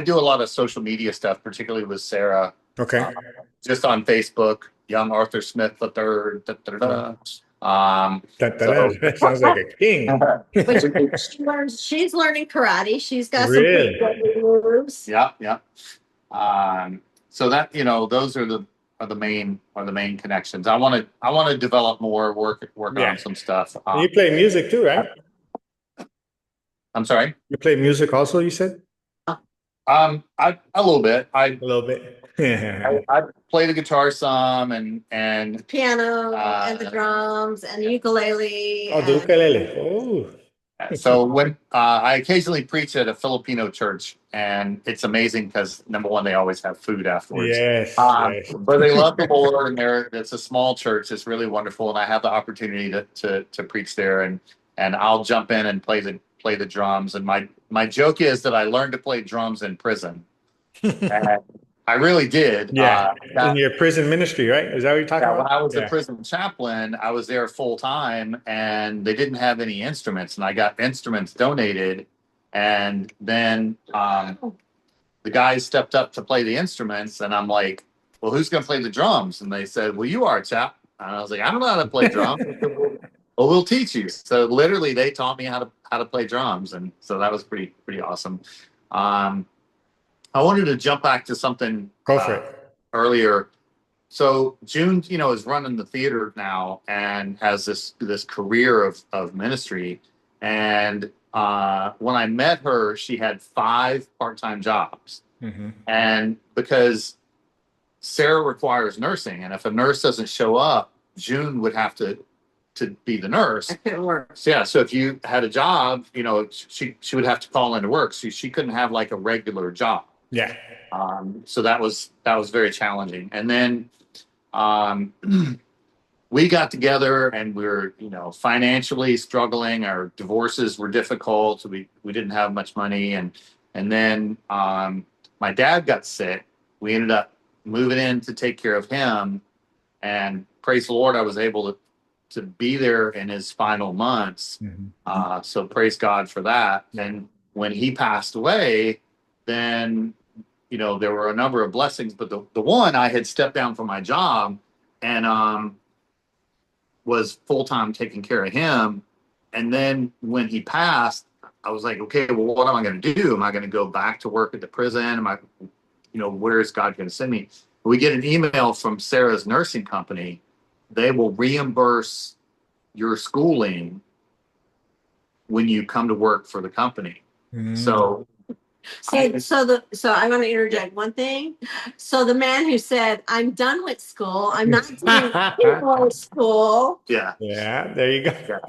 do a lot of social media stuff, particularly with Sarah. Okay. Just on Facebook, Young Arthur Smith the third. So That sounds like a king. But she's learning karate. She's got some pretty Really? good moves. yeah. So that those are the main connections. I want to develop more, work Yeah. on some stuff. You play music too, right? I'm sorry. You play music also, you said? A little bit. A little bit. I play the guitar some and Piano and the drums and the ukulele. Oh, the ukulele. Oh. so when I occasionally preach at a Filipino church, and it's amazing because number one, they always have food afterwards. Yes, yes. But they love the Lord, and it's a small church. It's really wonderful, and I have the opportunity to preach there, and I'll jump in and play the drums. And my joke is that I learned to play drums in prison. And I really did. Yeah. In your prison ministry, right? Is that what you're talking about? When I was Yeah. a prison chaplain, I was there full time, and they didn't have any instruments, and I got instruments donated. And then the guys stepped up to play the instruments, and I'm like, "Well, who's going to play the drums?" And they said, "Well, you are, chap." And I was like, "I don't know how to play drums." Well, we'll teach you. So literally, they taught me how to play drums, and so that was pretty awesome. I wanted to jump back to something Go for it. earlier. So June, is running the theater now and has this career of ministry. And when I met her, she had 5 part-time jobs. Mm-hmm. And because Sarah requires nursing, and if a nurse doesn't show up, June would have to be the nurse. I couldn't work. So, yeah. So if you had a job, she would have to call into work. So she couldn't have like a regular job. Yeah. So that was very challenging. And then we got together, and we were, financially struggling. Our divorces were difficult. So we didn't have much money. And then my dad got sick. We ended up moving in to take care of him. And praise the Lord, I was able to be there in his final months. Mm-hmm. So praise God for that. And when he passed away, then there were a number of blessings, but the one, I had stepped down from my job and was full-time taking care of him. And then when he passed, I was like, okay, well, what am I going to do? Am I going to go back to work at the prison? Am I, where is God going to send me? We get an email from Sarah's nursing company. They will reimburse your schooling when you come to work for the company. Mm-hmm. So So I want to interject one thing. So the man who said, "I'm done with school. I'm not doing any more school." Yeah. Yeah, there you go. Yeah.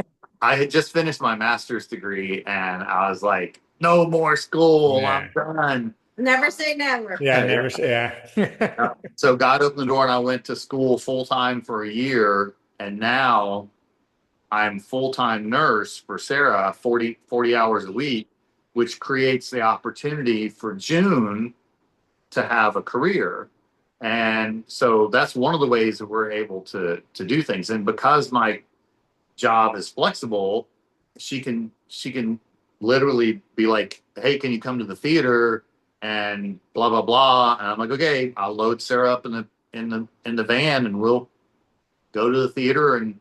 I had just finished my master's degree and I was like, no more school. Yeah. I'm done. Never say never. Yeah, Yeah. never say, yeah. So God opened the door and I went to school full time for a year. And now I'm full time nurse for Sarah, 40 hours a week, which creates the opportunity for June to have a career. And so that's one of the ways that we're able to do things. And because my job is flexible, she can literally be like, "Hey, can you come to the theater?" and blah blah blah. And I'm like, "Okay, I'll load Sarah up in the van, and we'll go to the theater and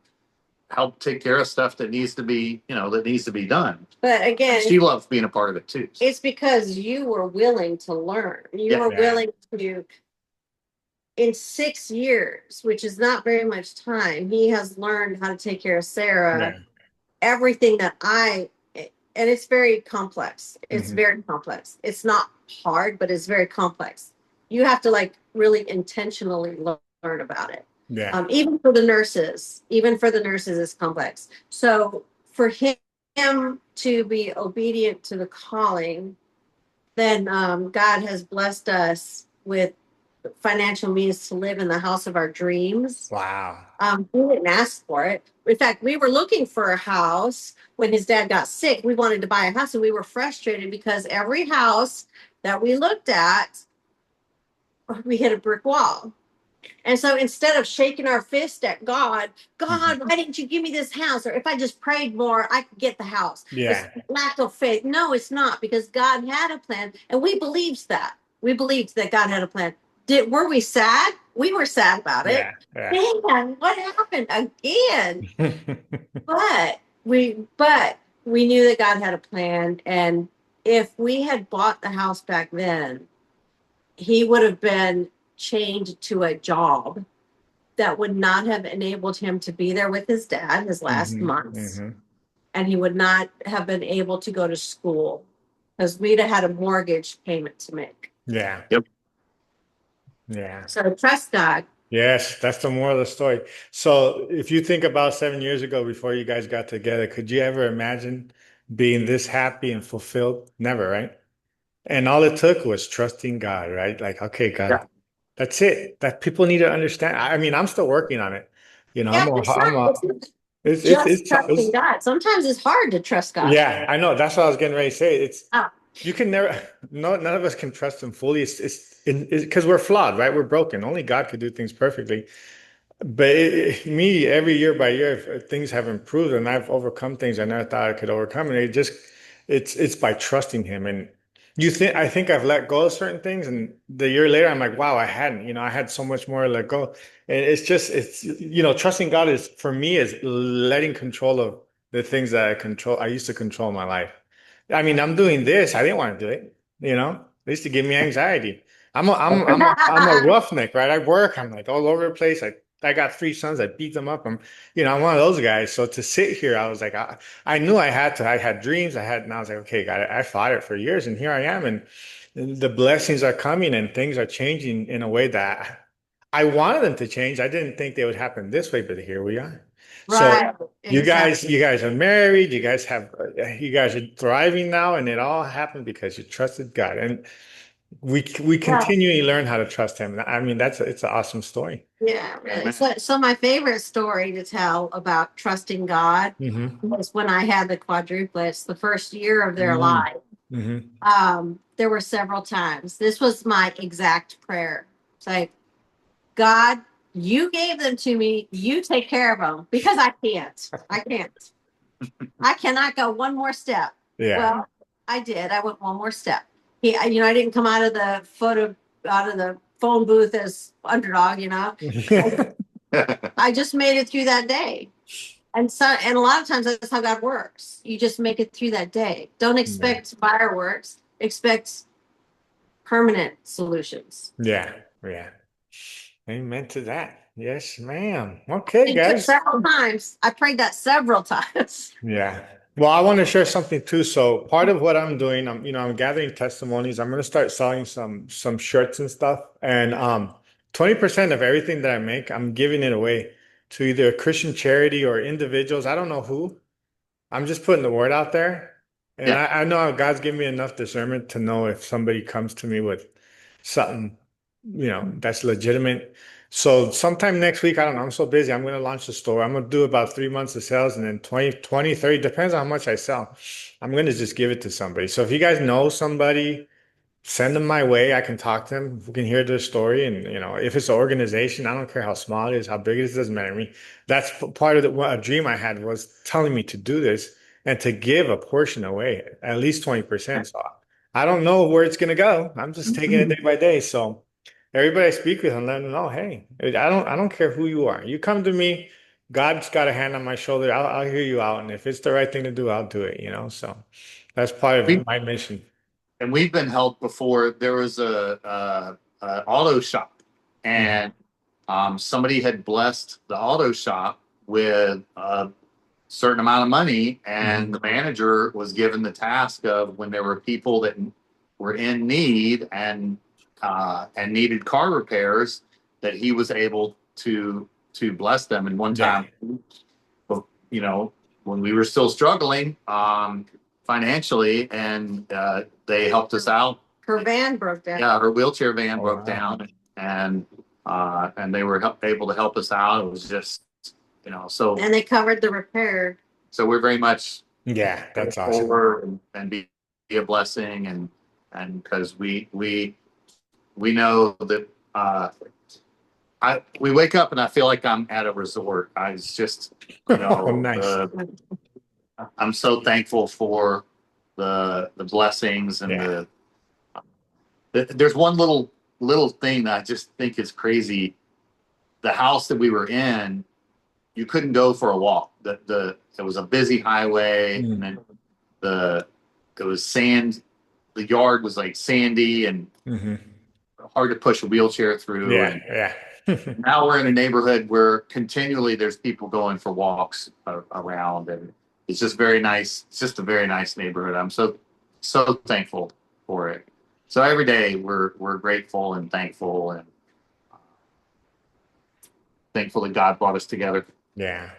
help take care of stuff that needs to be that needs to be done." But And again, she loves being a part of it too. it's because you were willing to learn. You Yeah. were Yeah. willing to, in 6 years, which is not very much time, he has learned how to take care of Sarah. Yeah. Everything that and it's very complex. It's Mhm. very complex. It's not hard, but it's very complex. You have to like really intentionally learn about it. Yeah. Even for the nurses, it's complex. So for him to be obedient to the calling, then God has blessed us with financial means to live in the house of our dreams. Wow. We didn't ask for it. In fact, we were looking for a house when his dad got sick. We wanted to buy a house and we were frustrated because every house that we looked at, we hit a brick wall. And so instead of shaking our fist at God, God, why didn't you give me this house? Or if I just prayed more, I could get the house. Yeah. It's lack of faith. No, it's not, because God had a plan, and we believed that. We believed that God had a plan. Were we sad? We were sad about it. Yeah. Yeah. Man, what happened again? But we knew that God had a plan, and if we had bought the house back then, he would have been chained to a job that would not have enabled him to be there with his dad his last months. And he would not have been able to go to school because we'd have had a mortgage payment to make. Yeah. Yep. Yeah. So trust God. Yes, that's the moral of the story. So if you think about 7 years ago before you guys got together, could you ever imagine being this happy and fulfilled? Never, right? And all it took was trusting God, right? Like, okay, Yeah. God, that's it. That people need to understand. I mean, I'm still working on it. You know, Yeah, it's not just trusting it's God. Sometimes it's hard to trust God. yeah, I know. That's what I was getting ready to say. Oh, You can never, no, none of us can trust him fully. It's because we're flawed, right? We're broken. Only God could do things perfectly. But me, every year by year, things have improved and I've overcome things I never thought I could overcome. And it's by trusting him. And I think I've let go of certain things. And the year later, I'm like, wow, I hadn't, I had so much more to let go. And trusting God is, for me, is letting control of the things that I used to control my life. I mean, I'm doing this. I didn't want to do it. It used to give me anxiety. I'm a roughneck, right? I work. I'm like all over the place. I got 3 sons. I beat them up. I'm one of those guys. So to sit here, I was like, I knew I had to. I had dreams. And I was like, okay, God, I fought it for years, and here I am, and the blessings are coming, and things are changing in a way that I wanted them to change. I didn't think they would happen this way, but here we are. So right. you guys are married. You guys are thriving now, and it all happened because you trusted God, and we Yeah. continually learn how to trust Him. I mean, it's an awesome story. Yeah, really. So my favorite story to tell about trusting God Hmm. was when I had the quadruplets, the first year of their Hmm. life. Hmm. There were several times. This was my exact prayer. It's like, God, you gave them to me. You take care of them, because I can't. I can't. I cannot go one more step. Yeah. Well, I did. I went one more step. I didn't come out of the phone booth as underdog. I just made it through that day. And a lot of times that's how God works. You just make it through that day. Don't Yeah. expect fireworks. Expect permanent solutions. Yeah. Yeah. Amen to that. Yes, ma'am. Okay, It took guys. several times. I prayed that several times. Yeah. Well, I want to share something too. So part of what I'm doing, I'm gathering testimonies. I'm going to start selling some shirts and stuff. And 20% of everything that I make, I'm giving it away to either a Christian charity or individuals. I don't know who. I'm just putting the word out there. And Yeah. I know God's given me enough discernment to know if somebody comes to me with something, that's legitimate. So sometime next week, I don't know, I'm so busy. I'm going to launch the store. I'm going to do about 3 months of sales and then 20, 30, depends on how much I sell. I'm going to just give it to somebody. So if you guys know somebody, send them my way. I can talk to them. We can hear their story. And, if it's an organization, I don't care how small it is, how big it is, it doesn't matter to me. That's part of a dream I had was telling me to do this and to give a portion away, at least 20%. So I don't know where it's going to go. I'm just taking it day by day. So everybody I speak with, I'm letting them know, hey, I don't care who you are. You come to me, God's got a hand on my shoulder. I'll hear you out. And if it's the right thing to do, I'll do it. So that's part of my mission. And we've been helped before. There was a auto shop, Mhm. and somebody had blessed the auto shop with a certain amount of money, and Mhm. the manager was given the task of when there were people that were in need and needed car repairs, that he was able to bless them. And one Yeah. time, you know, when we were still struggling financially, and they helped us out. Her van broke down. Yeah, her wheelchair van Oh, broke wow. down, and they were able to help us out. It was just, so And they covered the repair. we're very much Yeah, that's awesome. forward and be a blessing, and because we know that we wake up and I feel like I'm at a resort. I was just, Oh, nice. I'm so thankful for the blessings and Yeah. there's one little thing that I just think is crazy. The house that we were in, you couldn't go for a walk. It was a busy highway, and Mm. then the it was sand. The yard was like sandy and Hmm. hard to push a wheelchair through. Yeah, And yeah. now we're in a neighborhood where continually there's people going for walks around, and it's just very nice. It's just a very nice neighborhood. I'm so thankful for it. So every day we're grateful and thankful that God brought us together. Yeah,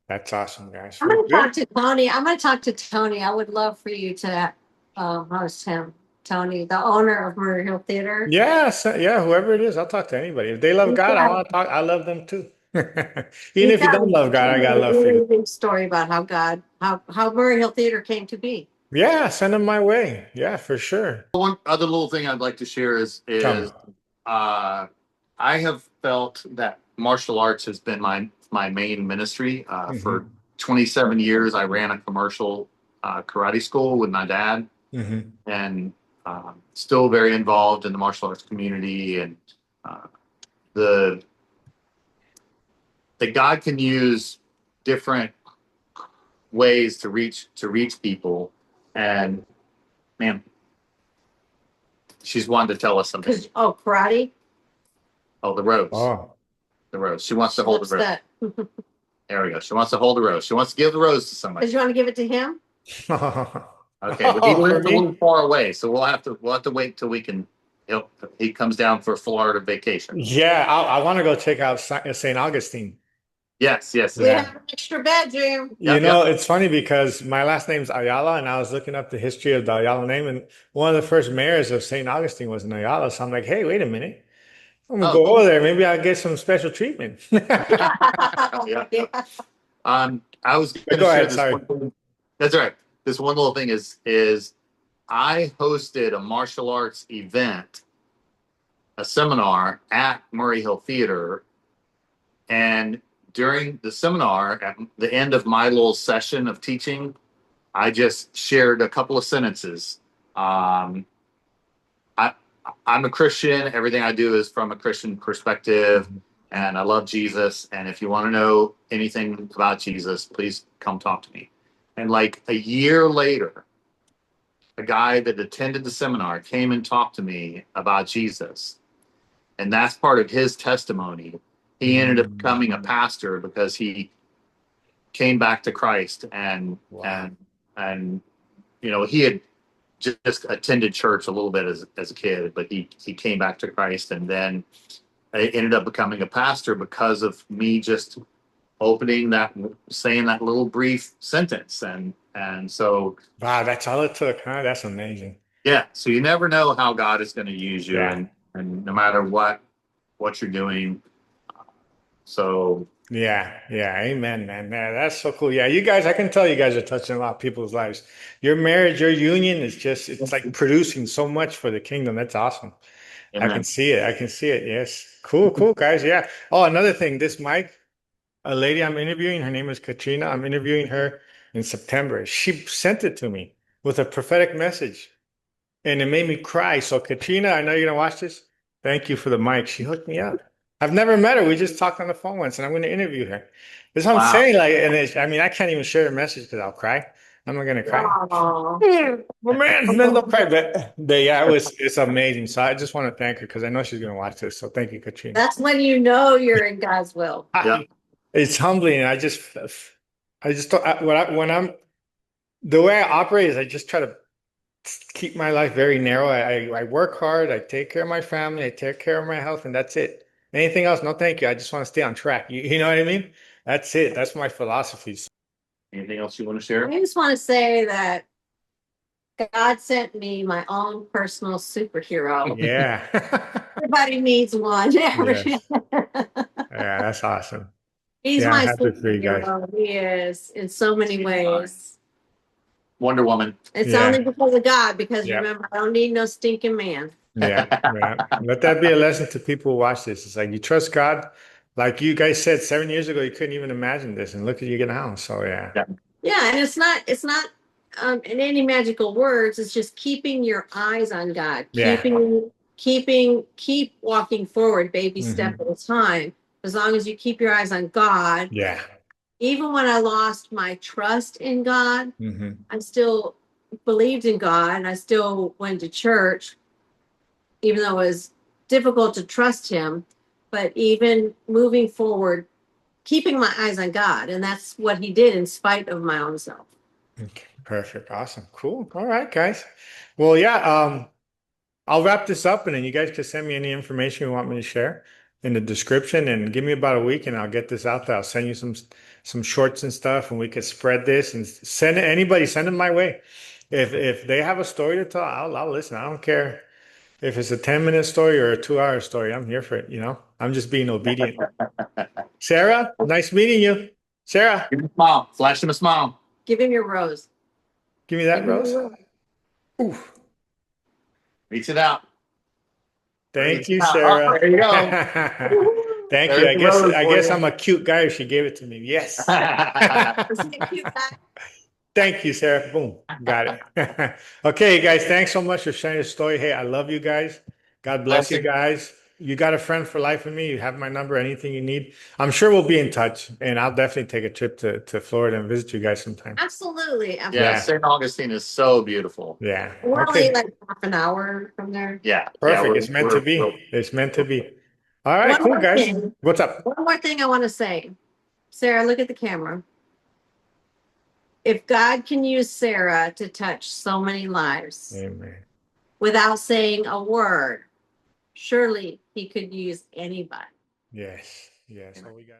that's awesome, guys. I'm Well, going to talk good. to Tony. I'm going to talk to Tony. I would love for you to host him. Tony, the owner of Murray Hill Theater. Yeah, yeah, whoever it is, I'll talk to anybody. If they love He's God, I got, want to talk. I love them too. Even he's if you got don't love God, I got a love for you. really big story about how Murray Hill Theater came to be. Yeah, send them my way. Yeah, for sure. One other little thing I'd like to share is Tell me. uh, I have felt that martial arts has been my main ministry. For Hmm. 27 years, I ran a commercial karate school with my dad, Hmm. and still very involved in the martial arts community, and uh, the that God can use different ways to reach people. And man, she's wanted to tell us something. Karate. Oh, the rose. Oh. The rose. She wants to hold What's the rose. that? There we go. She wants to hold the rose. She wants to give the rose to somebody. Did you want to give it to him? Okay, but he Oh, for lives a me? little far away, so we'll have to wait till we can. He comes down for Florida vacation. Yeah, I want to go check out St. Augustine. Yes, yes, We yes. Yeah. have an extra bedroom. Yep, yep. It's funny because my last name's Ayala, and I was looking up the history of the Ayala name, and one of the first mayors of St. Augustine was an Ayala. So I'm like, hey, wait a minute. I'm gonna Oh, go cool. over there. Maybe I'll get some special treatment. Yeah. Yeah. I was But going to go share ahead, this sorry. one thing. That's all right. This one little thing is I hosted a martial arts event, a seminar at Murray Hill Theater, and during the seminar, at the end of my little session of teaching, I just shared a couple of sentences. Um, I, I'm a Christian. Everything I do is from a Christian perspective, Mhm. and I love Jesus. And if you want to know anything about Jesus, please come talk to me. And like a year later, a guy that attended the seminar came and talked to me about Jesus. And that's part of his testimony. He ended up Mm. becoming a pastor because he came back to Christ and Wow. and and he had just attended church a little bit as a kid, but he came back to Christ, and then I ended up becoming a pastor because of me just saying that little brief sentence, and so Wow, that's all it took, huh? That's amazing. yeah. So you never know how God is going to use you, Yeah. and no matter what you're doing. So Yeah, yeah, amen, man. Yeah, that's so cool. Yeah, you guys, I can tell you guys are touching a lot of people's lives. Your marriage, your union is just, it's like producing so much for the kingdom. That's awesome. I can amen. see it. I can see it. Yes. Cool, cool, guys. Yeah. Oh, another thing, this mic, a lady I'm interviewing, her name is Katrina. I'm interviewing her in September. She sent it to me with a prophetic message. And it made me cry. So, Katrina, I know you're gonna watch this. Thank you for the mic. She hooked me up. I've never met her. We just talked on the phone once, and I'm going to interview her. That's what I'm Wow. saying. Like, and I mean, I can't even share a message because I'll cry. I'm not gonna cry. Oh, Well, man, then don't cry. But yeah, it's amazing. So I just want to thank her because I know she's gonna watch this. So thank you, Katrina. that's when you know you're in God's will. Yeah. It's humbling. I just don't, when I'm the way I operate is I just try to keep my life very narrow. I work hard. I take care of my family. I take care of my health, and that's it. Anything else? No, thank you. I just want to stay on track. You know what I mean? That's it. That's my philosophies. Anything else you want to share? I just want to say that God sent me my own personal superhero. Yeah. Everybody needs one. Yes. Yeah, that's awesome. He's Yeah, I'm my happy for you guys. superhero. He is in so many ways. Wonder Woman. It's Yeah. only because of God, because Yeah. remember, I don't need no stinking man. Yeah. Yeah. Let that be a lesson to people who watch this. It's like you trust God. Like you guys said 7 years ago, you couldn't even imagine this, and look at you now. So yeah. Yeah. Yeah, and it's not in any magical words. It's just keeping your eyes on God, Yeah. keep walking forward, baby step Hmm. at a time. As long as you keep your eyes on God, Yeah. even when I lost my trust in God, Hmm. I still believed in God and I still went to church, even though it was difficult to trust Him. But even moving forward, keeping my eyes on God, and that's what He did in spite of my own self. Okay. Perfect. Awesome. Cool. All right, guys. Well, yeah, I'll wrap this up and then you guys can send me any information you want me to share in the description and give me about a week and I'll get this out there. I'll send you some shorts and stuff and we could spread this and send it anybody, send them my way. If they have a story to tell, I'll listen. I don't care if it's a 10-minute story or a 2-hour story. I'm here for it, you know? I'm just being obedient. Sarah, nice meeting you. Sarah, Give him a smile. Flash him a smile. Give him your rose. give me Give that him your rose. rose. Ooh, Reach it out. thank Reach it you, out. Oh, Sarah. there you go. Thank you. There's I the guess rose I for guess you. I'm a cute guy if she gave it to me. Yes. Is he a cute guy? Thank you, Sarah. Boom. Got it. Okay, guys, thanks so much for sharing your story. Hey, I love you guys. God bless you Blessing. guys. You got a friend for life with me. You have my number, anything you need. I'm sure we'll be in touch, and I'll definitely take a trip to Florida and visit you guys sometime. Absolutely, Yeah, Yeah. absolutely. St. Augustine is so beautiful. Yeah. We're only Okay. like half an hour from there. Yeah, yeah, Perfect. It's meant to be. It's meant to be. All right, One cool, more guys. thing. What's up? One more thing I want to say. Sarah, look at the camera. If God can use Sarah to touch so many lives Amen. without saying a word, surely He could use anybody. Yes. Yes. So we got